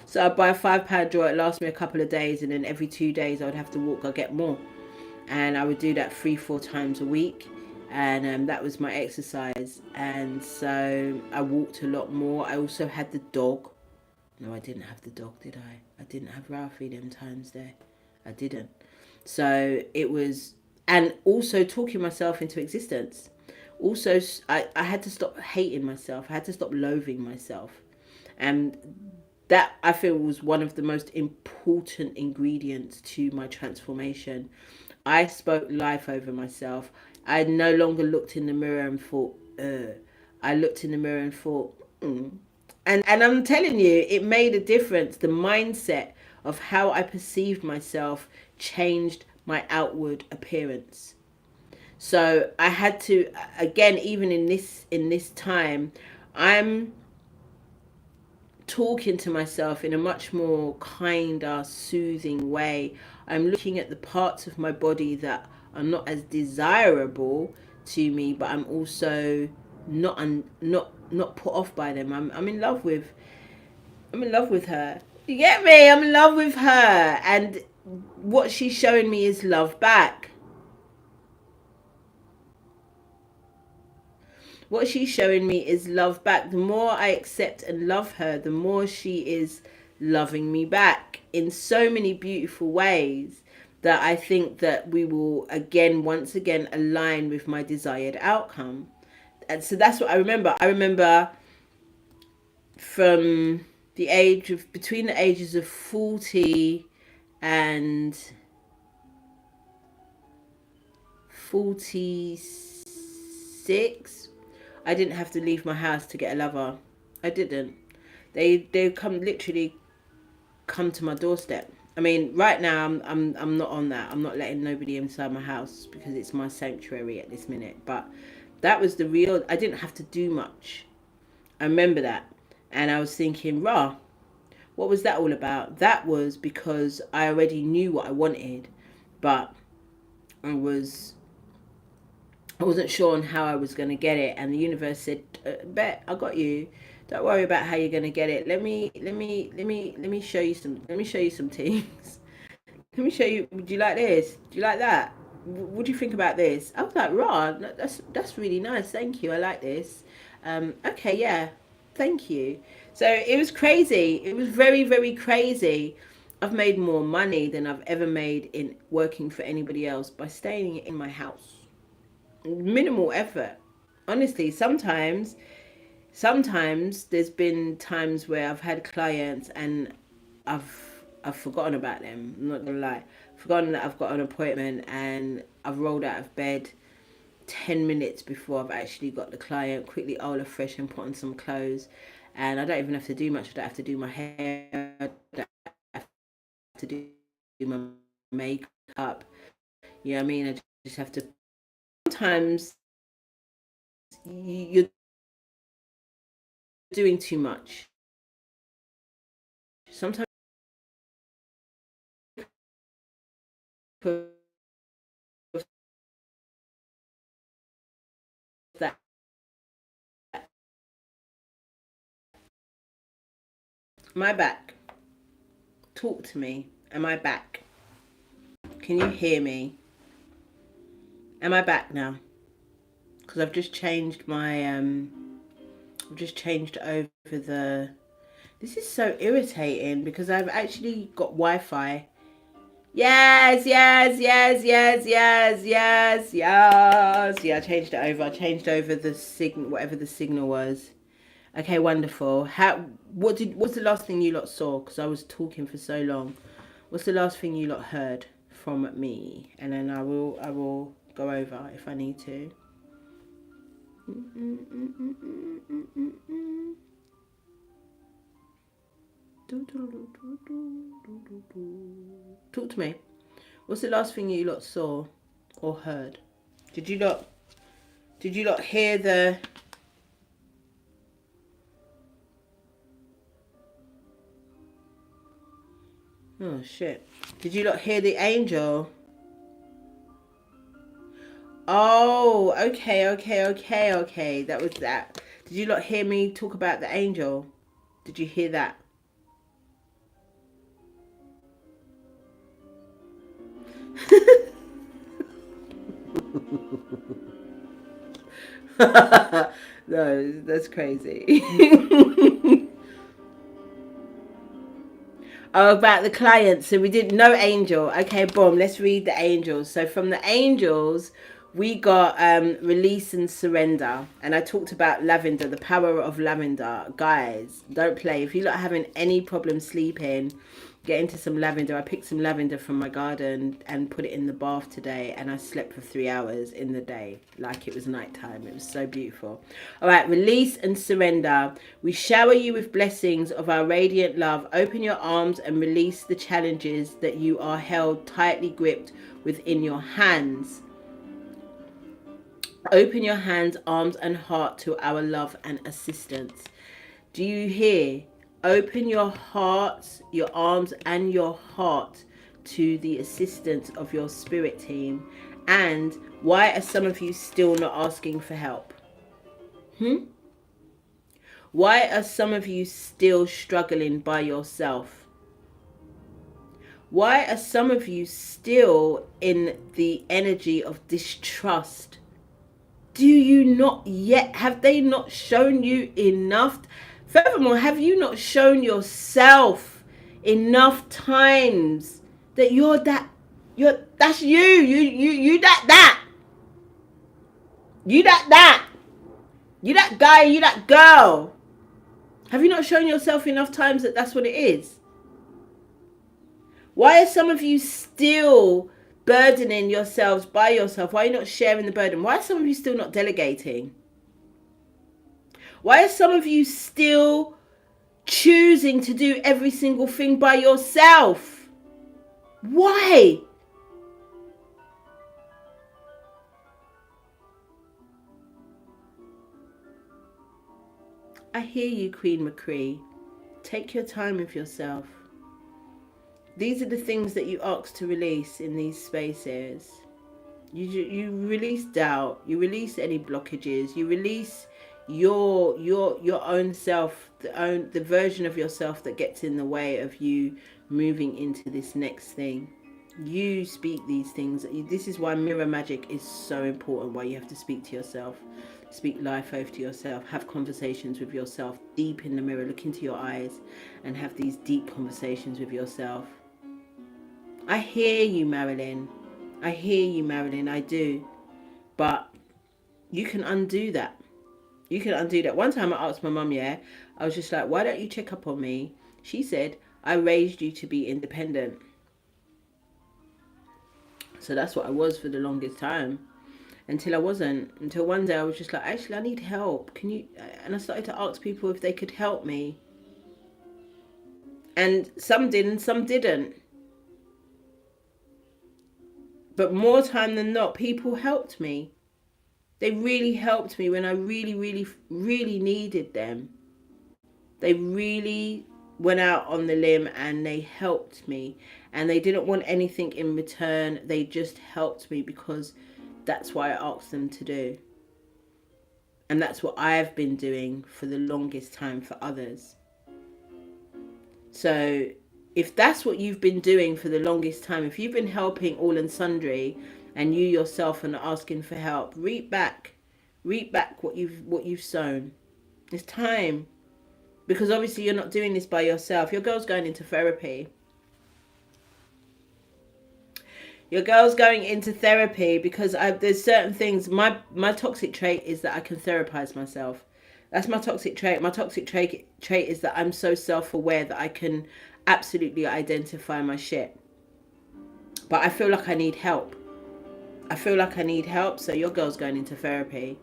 So I'd buy a £5 draw. It lasts me a couple of days, and then every 2 days I would have to walk. I'd get more, and I would do that 3-4 times a week. And that was my exercise. And so I walked a lot more. I also had the dog. No, I didn't have the dog, did I? I didn't have Ralphie them times there. I didn't. So it was, and also talking myself into existence. Also, I had to stop hating myself. I had to stop loathing myself. And that, I feel, was one of the most important ingredients to my transformation. I spoke life over myself. I no longer looked in the mirror and thought, I looked in the mirror and thought, And I'm telling you, it made a difference. The mindset of how I perceived myself changed my outward appearance. So I had to, again, even in this time, I'm talking to myself in a much more kinder, soothing way. I'm looking at the parts of my body that are not as desirable to me, but I'm also not put off by them. I'm in love with I'm in love with her. You get me? I'm in love with her. And what she's showing me is love back. What she's showing me is love back. The more I accept and love her, the more she is loving me back in so many beautiful ways, that I think that we will once again align with my desired outcome. And so that's what I remember. I remember from between the ages of 40 and 46, I didn't have to leave my house to get a lover. I didn't. They literally come to my doorstep. I mean, right now I'm not on that. I'm not letting nobody inside my house because it's my sanctuary at this minute. But that was the real. I didn't have to do much. I remember that, and I was thinking, rah, what was that all about? That was because I already knew what I wanted, but I wasn't sure on how I was going to get it, and the universe said, "Bet I got you. Don't worry about how you're going to get it. Let me show you some. Let me show you some things. Let me show you. Do you like this? Do you like that? What do you think about this?" I was like, "Rod, that's really nice. Thank you. I like this. Okay, yeah, thank you." So it was crazy. It was very, very crazy. I've made more money than I've ever made in working for anybody else by staying in my house. Minimal effort. Honestly, sometimes there's been times where I've had clients and I've forgotten about them. I'm not gonna lie, forgotten that I've got an appointment, and I've rolled out of bed 10 minutes before I've actually got the client. Quickly Ola fresh and put on some clothes, and I don't even have to do much. I don't have to do my hair. I don't have to do my makeup. You know what I mean? I just have to. Sometimes you're doing too much. Sometimes that my back. Talk to me. Am I back? Can you hear me? Am I back now? Because I've just changed my I've just changed over the. This is so irritating because I've actually got Wi-Fi. Yes, yes, yes, yes, yes, yes, yes. Yeah, I changed it over. I changed over the signal, whatever the signal was. Okay, wonderful. What's the last thing you lot saw? Because I was talking for so long. What's the last thing you lot heard from me? And then I will go over if I need to. Talk to me. What's the last thing you lot saw or heard? Did you lot hear the? Oh shit! Did you lot hear the angel? Oh, okay. That was that. Did you lot hear me talk about the angel? Did you hear that? No, that's crazy. Oh, about the clients. So we did no angel. Okay, boom. Let's read the angels. So from the angels, we got release and surrender. And I talked about lavender, the power of lavender. Guys, don't play. If you're not having any problem sleeping, get into some lavender. I picked some lavender from my garden and put it in the bath today, and I slept for 3 hours in the day like it was nighttime. It was so beautiful. All right, release and surrender. We shower you with blessings of our radiant love. Open your arms and release the challenges that you are held tightly gripped within your hands. Open your hands, arms and heart to our love and assistance. Do you hear? Open your hearts, your arms and your heart to the assistance of your spirit team. And why are some of you still not asking for help? Why are some of you still struggling by yourself? Why are some of you still in the energy of distrust? Do you not yet, have they not shown you enough? Furthermore, have you not shown yourself enough times that that's you that you that guy, you that girl? Have you not shown yourself enough times that that's what it is? Why are some of you still burdening yourselves by yourself? Why are you not sharing the burden? Why are some of you still not delegating? Why are some of you still choosing to do every single thing by yourself? Why? I hear you, Queen McCree. Take your time with yourself. These are the things that you ask to release in these spaces. You release doubt. You release any blockages. You release your own self, the version of yourself that gets in the way of you moving into this next thing. You speak these things. This is why mirror magic is so important. Why you have to speak to yourself, speak life over to yourself, have conversations with yourself deep in the mirror, look into your eyes and have these deep conversations with yourself. I hear you, Marilyn. I hear you, Marilyn. I do. But you can undo that. You can undo that. One time I asked my mum, I was just like, why don't you check up on me? She said, I raised you to be independent. So that's what I was for the longest time. Until I wasn't. Until one day I was just like, actually, I need help. Can you? And I started to ask people if they could help me. And some did and some didn't. But more time than not, people helped me. They really helped me when I really, really, really needed them. They really went out on the limb and they helped me. And they didn't want anything in return. They just helped me because that's what I asked them to do. And that's what I've been doing for the longest time for others. So if that's what you've been doing for the longest time, if you've been helping all and sundry and you yourself are asking for help, reap back what you've sown. It's time. Because obviously you're not doing this by yourself. Your girl's going into therapy. Your girl's going into therapy because there's certain things. My toxic trait is that I can therapize myself. That's my toxic trait. My toxic trait is that I'm so self-aware that I can absolutely identify my shit. But I feel like I need help. So your girl's going into therapy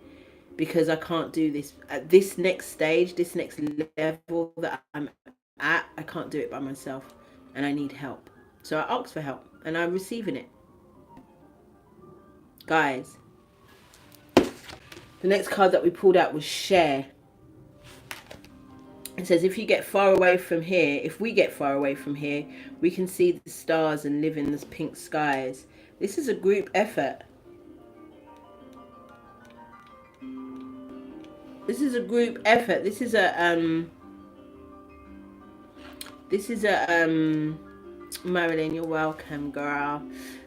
because I can't do this at this next stage, this next level that I'm at. I can't do it by myself and I need help. So I asked for help and I'm receiving it. Guys, the next card that we pulled out was share. It says, if we get far away from here, we can see the stars and live in the pink skies. This is a group effort. This is a Marilyn, you're welcome, girl.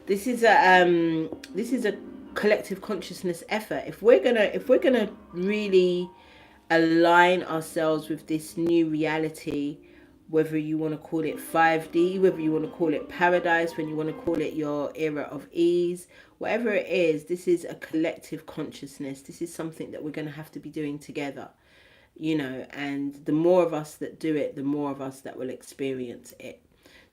This is a collective consciousness effort. If we're gonna really align ourselves with this new reality, whether you want to call it 5D, whether you want to call it paradise, when you want to call it your era of ease, whatever it is, this is a collective consciousness. This is something that we're going to have to be doing together, and the more of us that do it, the more of us that will experience it.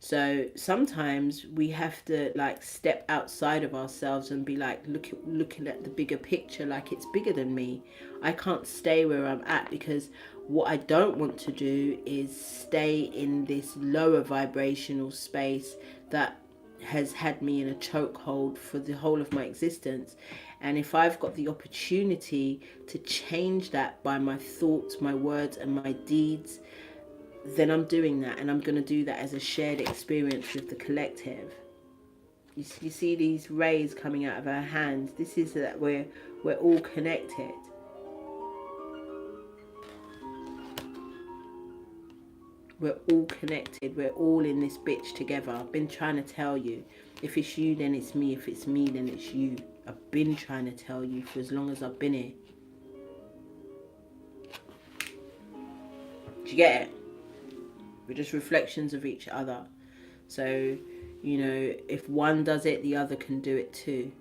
So sometimes we have to step outside of ourselves and be looking at the bigger picture, like it's bigger than me. I can't stay where I'm at, because what I don't want to do is stay in this lower vibrational space that has had me in a chokehold for the whole of my existence. And if I've got the opportunity to change that by my thoughts, my words and my deeds, then I'm doing that, and I'm going to do that as a shared experience with the collective. You see these rays coming out of our hands. This is that we're all connected. We're all connected. We're all in this bitch together. I've been trying to tell you. If it's you, then it's me. If it's me, then it's you. I've been trying to tell you for as long as I've been here. Do you get it? We're just reflections of each other. So, you know, if one does it, the other can do it too.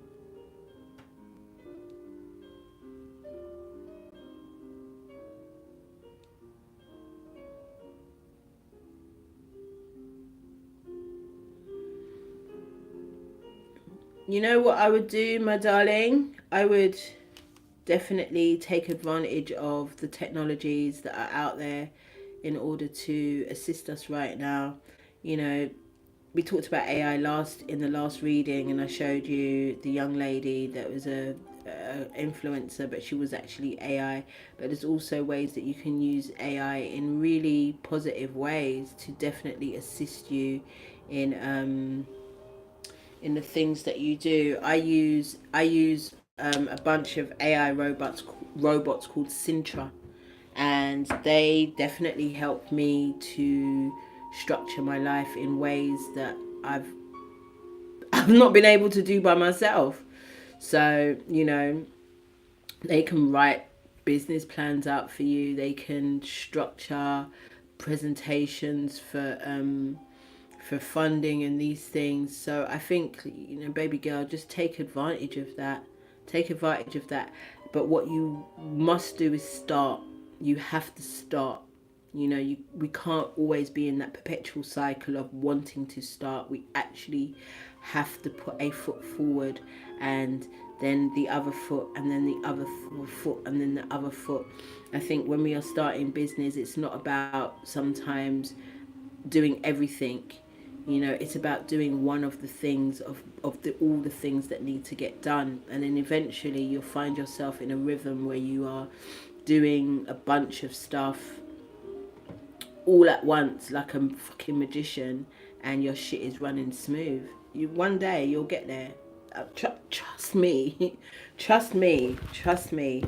You know what I would do, my darling? I would definitely take advantage of the technologies that are out there in order to assist us right now. You know, we talked about AI in the last reading, and I showed you the young lady that was a influencer, but she was actually AI. But there's also ways that you can use AI in really positive ways to definitely assist you in the things that you do. I use a bunch of AI robots called Sintra, and they definitely help me to structure my life in ways that I've not been able to do by myself. So, you know, they can write business plans out for you. They can structure presentations for funding and these things. So I think, you know, baby girl, just take advantage of that. Take advantage of that. But what you must do is start. You have to start. You know, we can't always be in that perpetual cycle of wanting to start. We actually have to put a foot forward, and then the other foot, and then the other foot, and then the other foot. I think when we are starting business, it's not about sometimes doing everything. You know, it's about doing one of the things of all the things that need to get done, and then eventually you'll find yourself in a rhythm where you are doing a bunch of stuff all at once like a fucking magician, and your shit is running smooth. One day you'll get there. Trust me. Trust me. Trust me.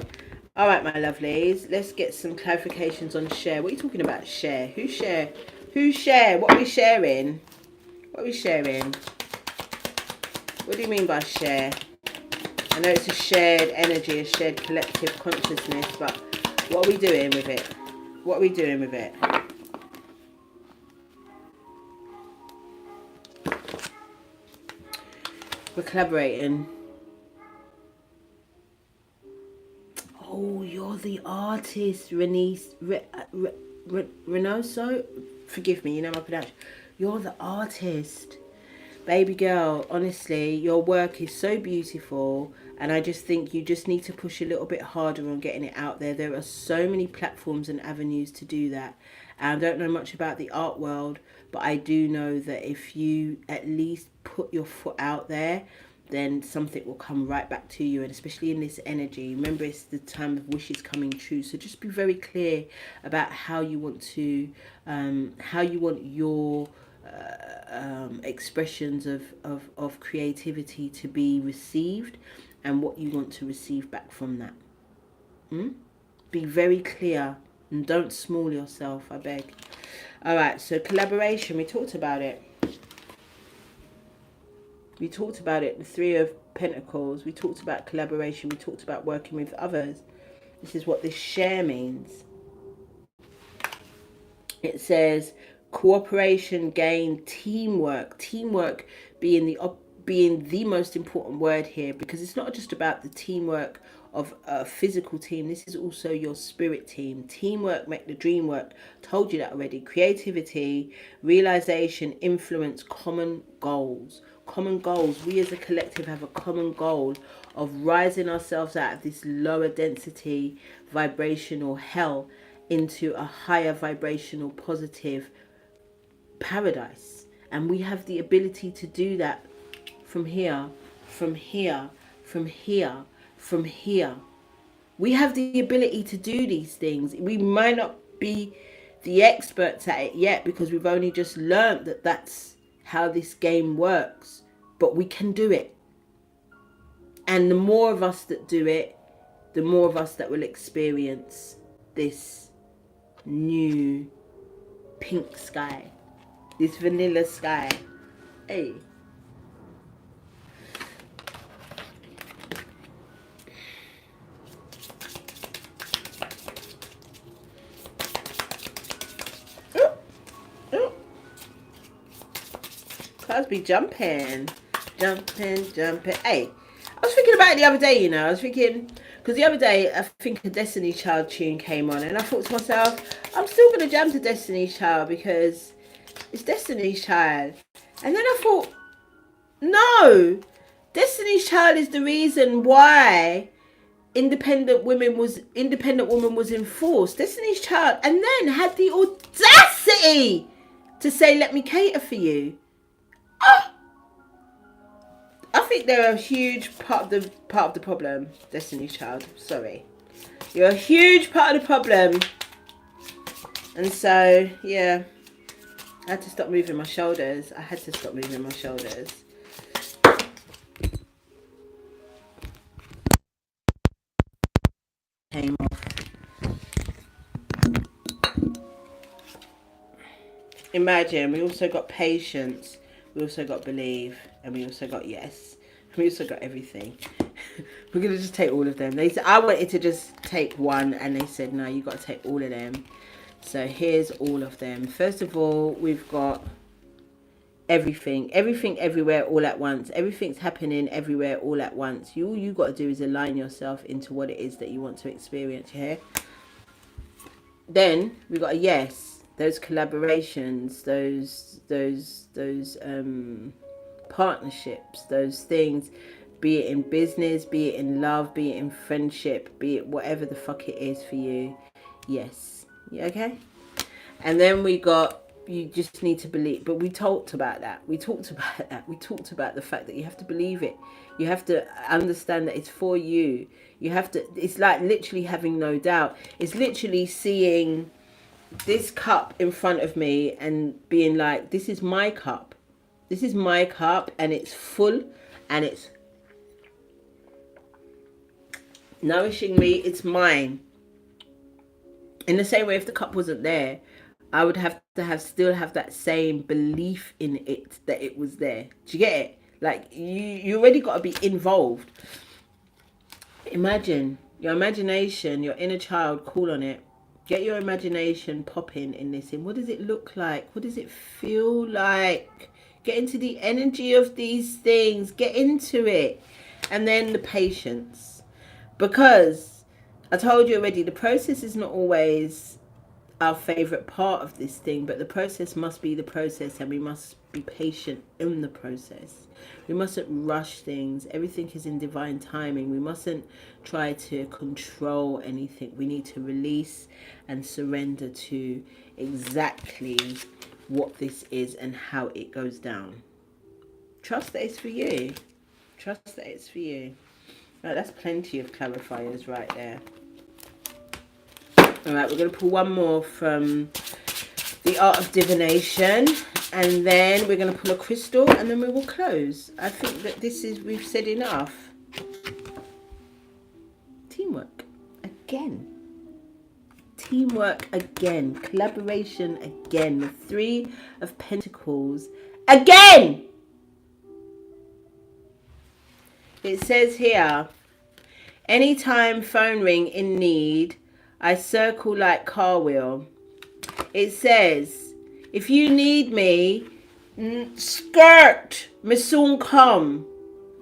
All right, my lovelies, let's get some clarifications on share. What are you talking about, share? Who share? Who share? What are we sharing? What are we sharing? What do you mean by share? I know it's a shared energy, a shared collective consciousness, but what are we doing with it? What are we doing with it? We're collaborating. Oh, you're the artist, Renoso. Forgive me, you know my pronunciation. You're the artist. Baby girl, honestly, your work is so beautiful, and I just think you just need to push a little bit harder on getting it out there. There are so many platforms and avenues to do that. I don't know much about the art world, but I do know that if you at least put your foot out there, then something will come right back to you. And especially in this energy, remember, it's the time of wishes coming true. So just be very clear about how you want to, how you want your expressions of creativity to be received, and what you want to receive back from that. Be very clear and don't small yourself, I beg. All right, so collaboration, we talked about it. We talked about it, the Three of Pentacles. We talked about collaboration. We talked about working with others. This is what this share means. It says cooperation, gain, teamwork. Teamwork being the most important word here, because it's not just about the teamwork of a physical team. This is also your spirit team. Teamwork make the dream work. Told you that already. Creativity, realization, influence, common goals. Common goals. We as a collective have a common goal of rising ourselves out of this lower density vibrational hell into a higher vibrational positive paradise. And we have the ability to do that from here, from here, from here, from here. We have the ability to do these things. We might not be the experts at it yet, because we've only just learned that that's how this game works, but we can do it. And the more of us that do it, the more of us that will experience this new pink sky, this vanilla sky. Hey. Clouds be jumping. Hey, I was thinking about it the other day, you know. I was thinking, because the other day, I think a Destiny Child tune came on, and I thought to myself, I'm still going to jam to Destiny's Child because it's Destiny's Child. And then I thought, no, Destiny's Child is the reason why independent woman was enforced. Destiny's Child, and then had the audacity to say, "Let me cater for you." Oh, I think they're a huge part of the problem. Destiny's Child, sorry, you're a huge part of the problem. And so, yeah, I had to stop moving my shoulders. Came off. Imagine, we also got patience, we also got believe, and we also got yes. We also got everything. We're going to just take all of them. They said, I wanted to just take one, and they said, no, you got to take all of them. So here's all of them. First of all, we've got everything. Everything, everywhere, all at once. Everything's happening everywhere, all at once. All you got to do is align yourself into what it is that you want to experience here. Then we got a yes. Those collaborations, those partnerships, those things, be it in business, be it in love, be it in friendship, be it whatever the fuck it is for you. Yes. Yeah, okay. And then we got, you just need to believe. But we talked about that. We talked about the fact that you have to believe it. You have to understand that it's for you. You have to, it's like literally having no doubt. It's literally seeing this cup in front of me and being like, this is my cup. This is my cup, and it's full, and it's nourishing me. It's mine. In the same way, if the cup wasn't there, I would have to still have that same belief in it, that it was there. Do you get it? Like, you already got to be involved. Imagine your imagination, your inner child, call on it. Get your imagination popping in this. And what does it look like? What does it feel like? Get into the energy of these things. Get into it. And then the patience. Because I told you already, the process is not always our favorite part of this thing, but the process must be the process, and we must be patient in the process. We mustn't rush things. Everything is in divine timing. We mustn't try to control anything. We need to release and surrender to exactly what this is and how it goes down. Trust that it's for you. Trust that it's for you. Right, that's plenty of clarifiers right there. Alright, we're going to pull one more from the Art of Divination, and then we're going to pull a crystal, and then we will close. I think that this is, we've said enough. Teamwork again. Teamwork again. Collaboration again. The Three of Pentacles again. It says here, anytime phone ring in need, I circle like car wheel. It says, if you need me, skirt, me soon come.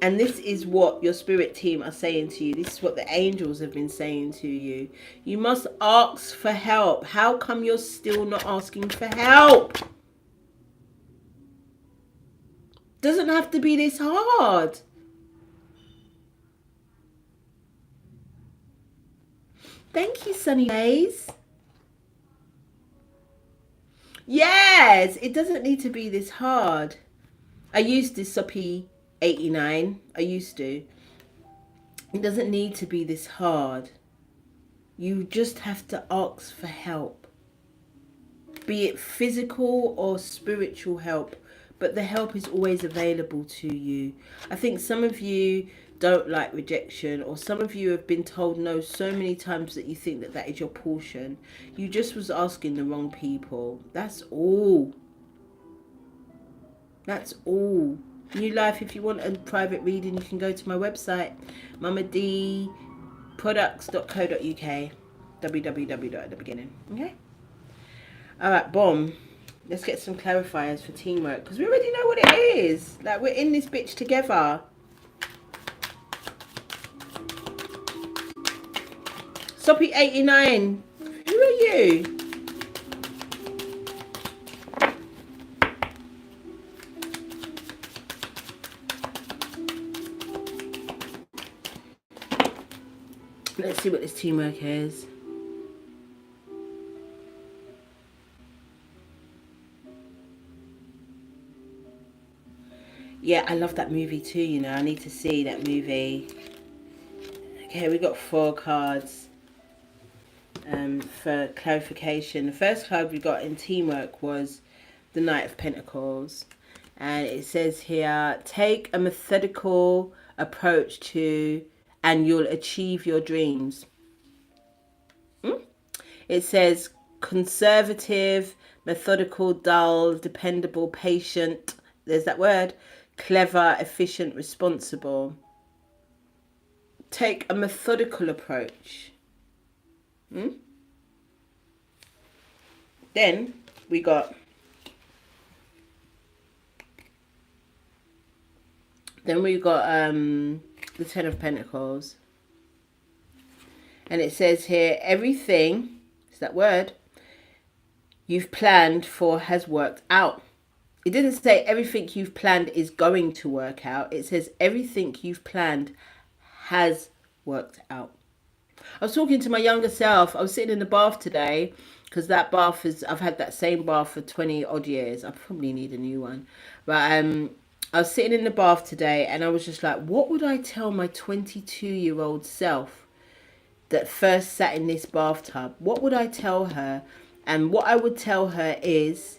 And this is what your spirit team are saying to you. This is what the angels have been saying to you. You must ask for help. How come you're still not asking for help? Doesn't have to be this hard. Thank you, Sunny Days. Yes, it doesn't need to be this hard. I used to Soppy 89. I used to. It doesn't need to be this hard. You just have to ask for help. Be it physical or spiritual help. But the help is always available to you. I think some of you don't like rejection, or some of you have been told no so many times that you think that that is your portion. You just was asking the wrong people. That's all. That's all. New Life, if you want a private reading, you can go to my website, mamadproducts.co.uk, www at the beginning. Okay? Alright, boom. Let's get some clarifiers for teamwork, because we already know what it is. Like, we're in this bitch together. Soppy 89. Who are you? Let's see what this teamwork is. Yeah, I love that movie too, you know. I need to see that movie. Okay, we got 4 cards for clarification. The first card we got in teamwork was the Knight of Pentacles. And it says here, take a methodical approach to and you'll achieve your dreams. It says conservative, methodical, dull, dependable, patient. There's that word. Clever, efficient, responsible. Take a methodical approach. Then we got the Ten of Pentacles. And it says here, everything, is that word, you've planned for has worked out. It didn't say everything you've planned is going to work out. It says everything you've planned has worked out. I was talking to my younger self. I was sitting in the bath today, because that bath is, I've had that same bath for 20 odd years. I probably need a new one. But I was sitting in the bath today, and I was just like, what would I tell my 22-year-old self that first sat in this bathtub? What would I tell her? And what I would tell her is,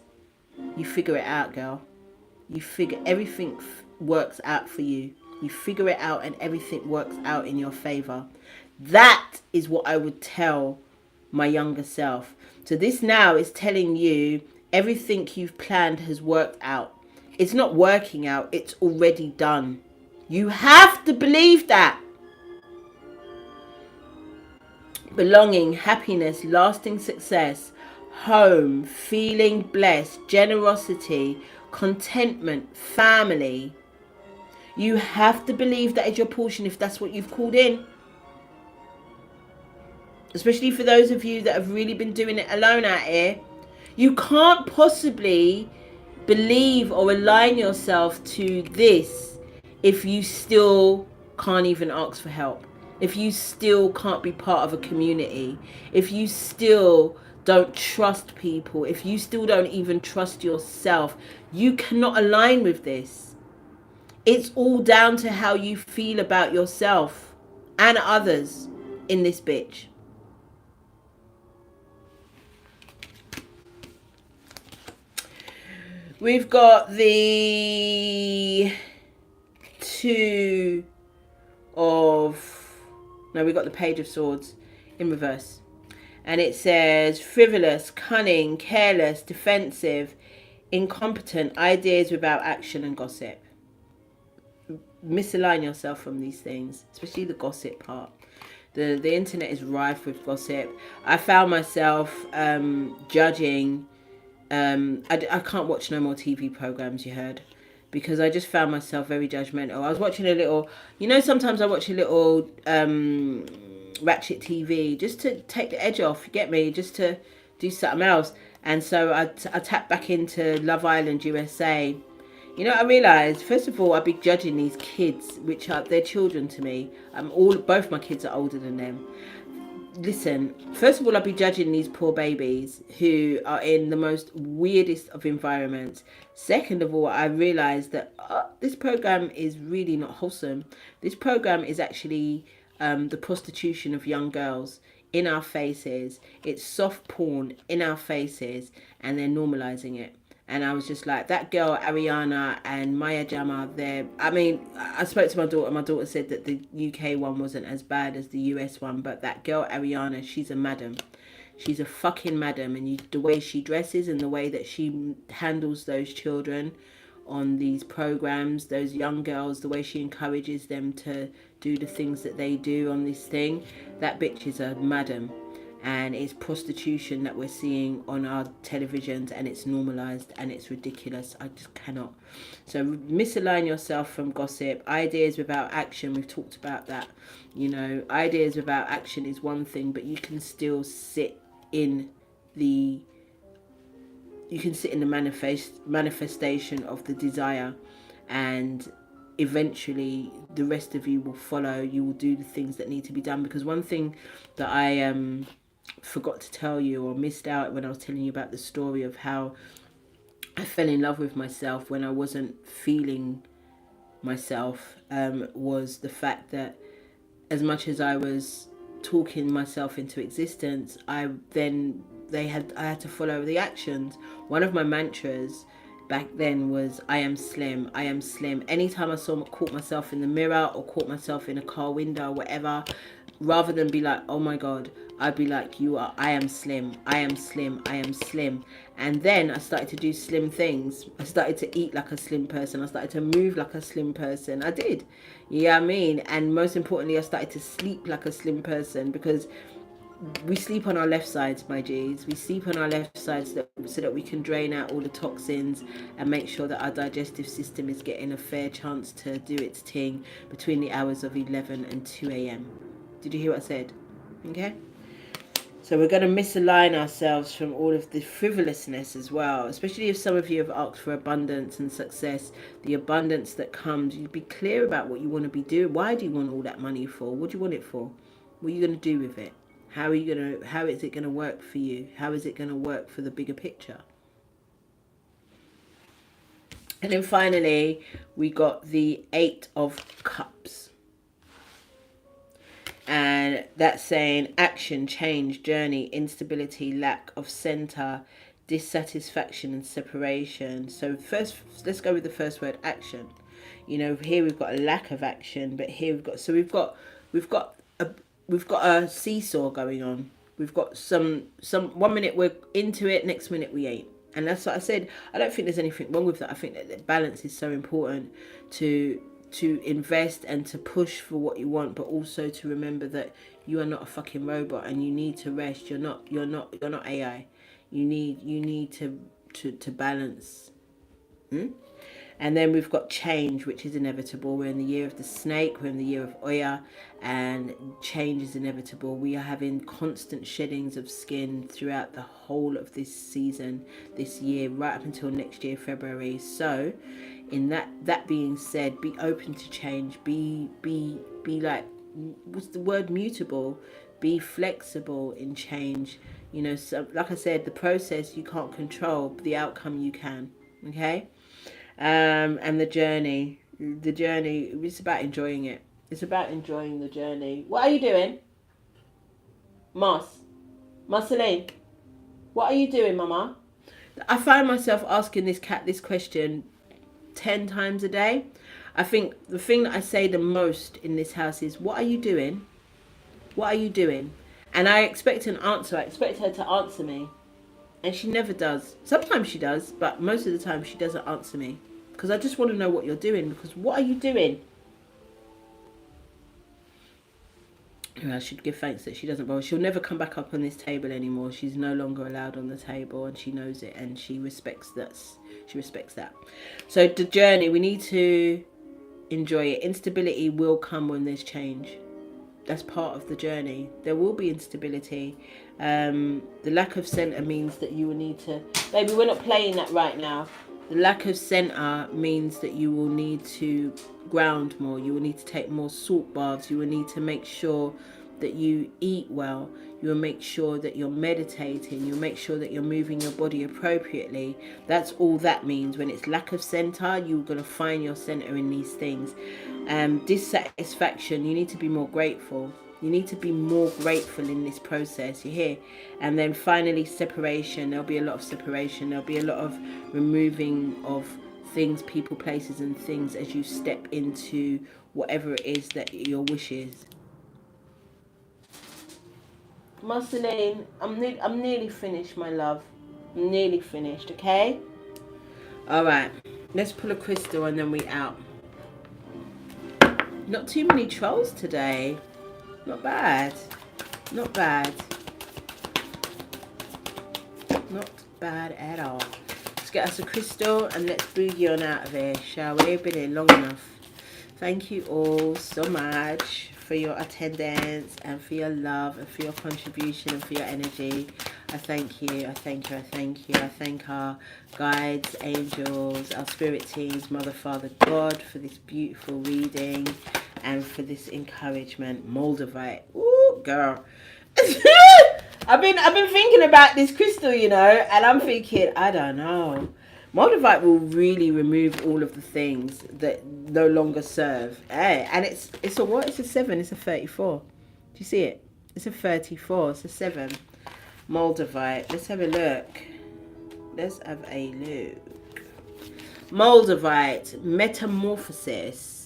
you figure it out, girl. You figure, everything works out for you. You figure it out and everything works out in your favor. That is what I would tell my younger self. So this now is telling you everything you've planned has worked out. It's not working out. It's already done. You have to believe that. Belonging, happiness, lasting success, home, feeling blessed, generosity, contentment, family. You have to believe that is your portion if that's what you've called in. Especially for those of you that have really been doing it alone out here. You can't possibly believe or align yourself to this if you still can't even ask for help. If you still can't be part of a community. If you still don't trust people. If you still don't even trust yourself. You cannot align with this. It's all down to how you feel about yourself and others in this bitch. We've got the we've got the Page of Swords in reverse. And it says frivolous, cunning, careless, defensive, incompetent, ideas without action, and gossip. Misalign yourself from these things, especially the gossip part. The internet is rife with gossip. I found myself judging. I can't watch no more TV programs, you heard, because I just found myself very judgmental. I was watching a little, you know, sometimes I watch a little ratchet TV just to take the edge off, you get me, just to do something else. And so I tapped back into Love Island USA. You know what I realised? First of all, I'd be judging these kids, which are their children to me. Both my kids are older than them. Listen, first of all, I'll be judging these poor babies who are in the most weirdest of environments. Second of all, I realised that this program is really not wholesome. This program is actually the prostitution of young girls in our faces. It's soft porn in our faces, and they're normalising it. And I was just like, that girl Ariana and Maya Jama, there. I mean, I spoke to my daughter. My daughter said that the UK one wasn't as bad as the US one, but that girl Ariana, she's a madam. She's a fucking madam, and the way she dresses and the way that she handles those children on these programs, those young girls, the way she encourages them to do the things that they do on this thing, that bitch is a madam. And it's prostitution that we're seeing on our televisions, and it's normalized and it's ridiculous. I just cannot. So misalign yourself from gossip. Ideas without action, we've talked about that. You know, ideas without action is one thing, but you can still sit in the manifestation of the desire, and eventually the rest of you will follow. You will do the things that need to be done. Because one thing that I forgot to tell you, or missed out when I was telling you about the story of how I fell in love with myself when I wasn't feeling myself, was the fact that as much as I was talking myself into existence, I had to follow the actions. One of my mantras back then was, I am slim, I am slim. Anytime I caught myself in the mirror or caught myself in a car window or whatever, rather than be like, oh my God, I'd be like, I am slim, I am slim, I am slim. And then I started to do slim things. I started to eat like a slim person. I started to move like a slim person. I did. Yeah, I mean, and most importantly, I started to sleep like a slim person, because we sleep on our left sides, my G's. We sleep on our left sides so that we can drain out all the toxins and make sure that our digestive system is getting a fair chance to do its thing between the hours of 11 and 2 a.m. Did you hear what I said? Okay. So we're going to misalign ourselves from all of the frivolousness as well, especially if some of you have asked for abundance and success. The abundance that comes, you be clear about what you want to be doing. Why do you want all that money for? What do you want it for? What are you going to do with it? How is it going to work for you? How is it going to work for the bigger picture? And then finally, we got the 8 of Cups. And that's saying action, change, journey, instability, lack of center, dissatisfaction and separation. So first, let's go with the first word, action. You know, here we've got a lack of action, but here we've got a seesaw going on. We've got some 1 minute we're into it, next minute we ain't. And that's what I said. I don't think there's anything wrong with that. I think that the balance is so important to invest and to push for what you want, but also to remember that you are not a fucking robot and you need to rest. You're not AI. You need to balance. And then we've got change, which is inevitable. We're in the year of the snake. We're in the year of Oya, and change is inevitable. We are having constant sheddings of skin throughout the whole of this season, this year, right up until next year, February. So, in that being said, be open to change. Be like, what's the word? Mutable. Be flexible in change. You know, so like I said, the process you can't control, but the outcome you can. Okay. And the journey, it's about enjoying it. It's about enjoying the journey. What are you doing? Marceline, what are you doing, Mama? I find myself asking this cat this question 10 times a day. I think the thing that I say the most in this house is, what are you doing? What are you doing? And I expect an answer. I expect her to answer me. And she never does. Sometimes she does, but most of the time she doesn't answer me. Because I just want to know what you're doing. Because what are you doing? I should give thanks that she doesn't bother. She'll never come back up on this table anymore. She's no longer allowed on the table, and she knows it, and she respects that. So the journey, we need to enjoy it. Instability will come when there's change. That's part of the journey. There will be instability. The lack of center means that you will need to... Baby, we're not playing that right now. The lack of center means that you will need to ground more. You will need to take more salt baths. You will need to make sure that you eat well. You will make sure that you're meditating. You'll make sure that you're moving your body appropriately. That's all that means. When it's lack of center, you're going to find your center in these things. Dissatisfaction, you need to be more grateful. You need to be more grateful in this process, you hear? And then finally, separation. There'll be a lot of separation. There'll be a lot of removing of things, people, places and things as you step into whatever it is that your wish is. Marceline, I'm nearly finished, my love. I'm nearly finished, okay? Alright, let's pull a crystal and then we out. Not too many trolls today. Not bad. Not bad. Not bad at all. Let's get us a crystal and let's boogie on out of here, shall we? Been here long enough. Thank you all so much for your attendance and for your love and for your contribution and for your energy. I thank you, I thank you, I thank you. I thank our guides, angels, our spirit teams, Mother, Father, God for this beautiful reading and for this encouragement. Moldavite. Ooh, girl. I've been thinking about this crystal, you know, and I'm thinking, I don't know. Moldavite will really remove all of the things that no longer serve. Hey, and it's a what? It's a 7. It's a 34. Do you see it? It's a 34. It's a 7. Moldavite. Let's have a look. Let's have a look. Moldavite. Metamorphosis.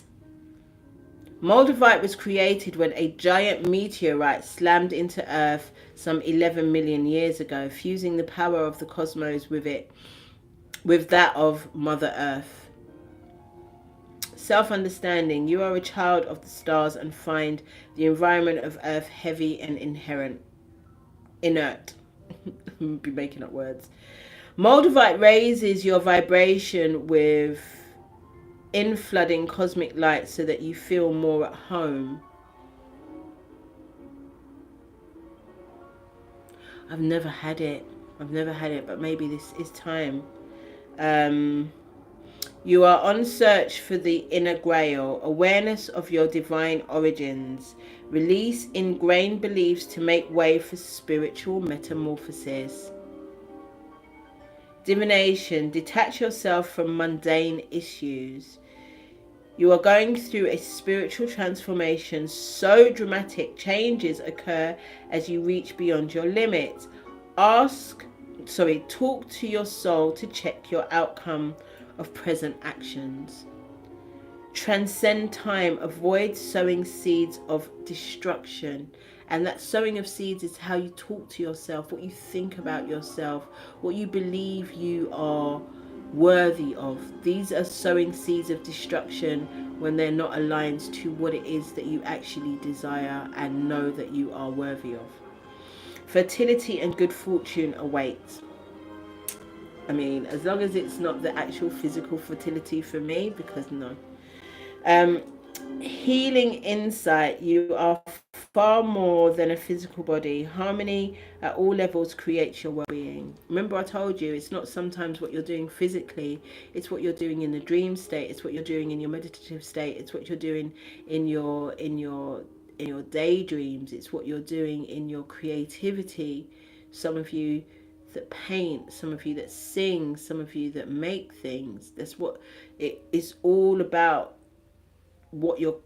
Moldavite was created when a giant meteorite slammed into Earth some 11 million years ago, fusing the power of the cosmos with that of Mother Earth. Self-understanding. You are a child of the stars and find the environment of Earth heavy and inert. I'll be making up words. Moldavite raises your vibration with in-flooding cosmic light so that you feel more at home. I've never had it, but maybe this is time. You are on search for the inner grail, awareness of your divine origins. Release ingrained beliefs to make way for spiritual metamorphosis. Divination, detach yourself from mundane issues. You are going through a spiritual transformation so dramatic changes occur as you reach beyond your limits. Talk to your soul to check your outcome of present actions. Transcend time, avoid sowing seeds of destruction. And that sowing of seeds is how you talk to yourself, what you think about yourself, what you believe you are worthy of. These are sowing seeds of destruction when they're not aligned to what it is that you actually desire and know that you are worthy of. Fertility and good fortune await. I mean, as long as it's not the actual physical fertility for me, because no. Healing insight. You are far more than a physical body. Harmony at all levels creates your well-being. Remember I told you, it's not sometimes what you're doing physically, it's what you're doing in the dream state, it's what you're doing in your meditative state, it's what you're doing in your daydreams, it's what you're doing in your creativity. Some of you that paint, some of you that sing, some of you that make things. That's what it is all about. What you're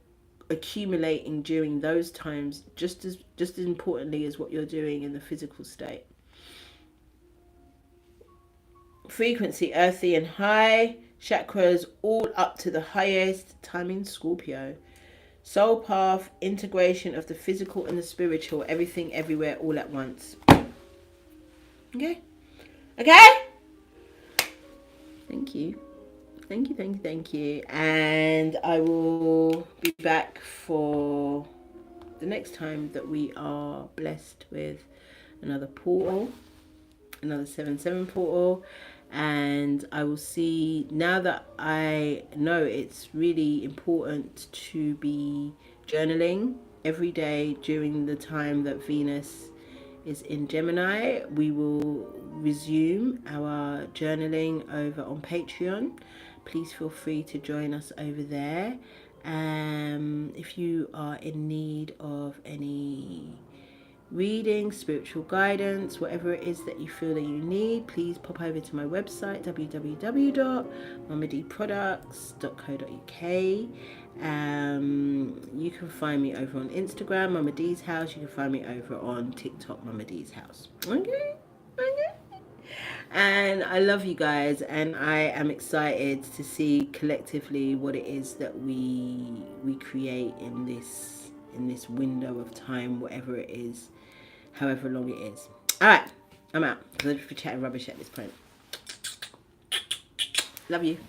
accumulating during those times, just as importantly as what you're doing in the physical state. Frequency, earthy and high. Chakras all up to the highest. Time in Scorpio. Soul path, integration of the physical and the spiritual. Everything, everywhere, all at once. Okay? Thank you. Thank you. And I will be back for the next time that we are blessed with another portal, another 7/7 portal. And I will see, now that I know it's really important to be journaling every day during the time that Venus is in Gemini, we will resume our journaling over on Patreon. Please feel free to join us over there. If you are in need of any reading, spiritual guidance, whatever it is that you feel that you need, please pop over to my website, www.mamadproducts.co.uk. You can find me over on Instagram, Mama D's House. You can find me over on TikTok, Mama D's House. Okay? And I love you guys, and I am excited to see collectively what it is that we create in this window of time, whatever it is, however long it is. All right, I'm out. I'm for chatting rubbish at this point. Love you.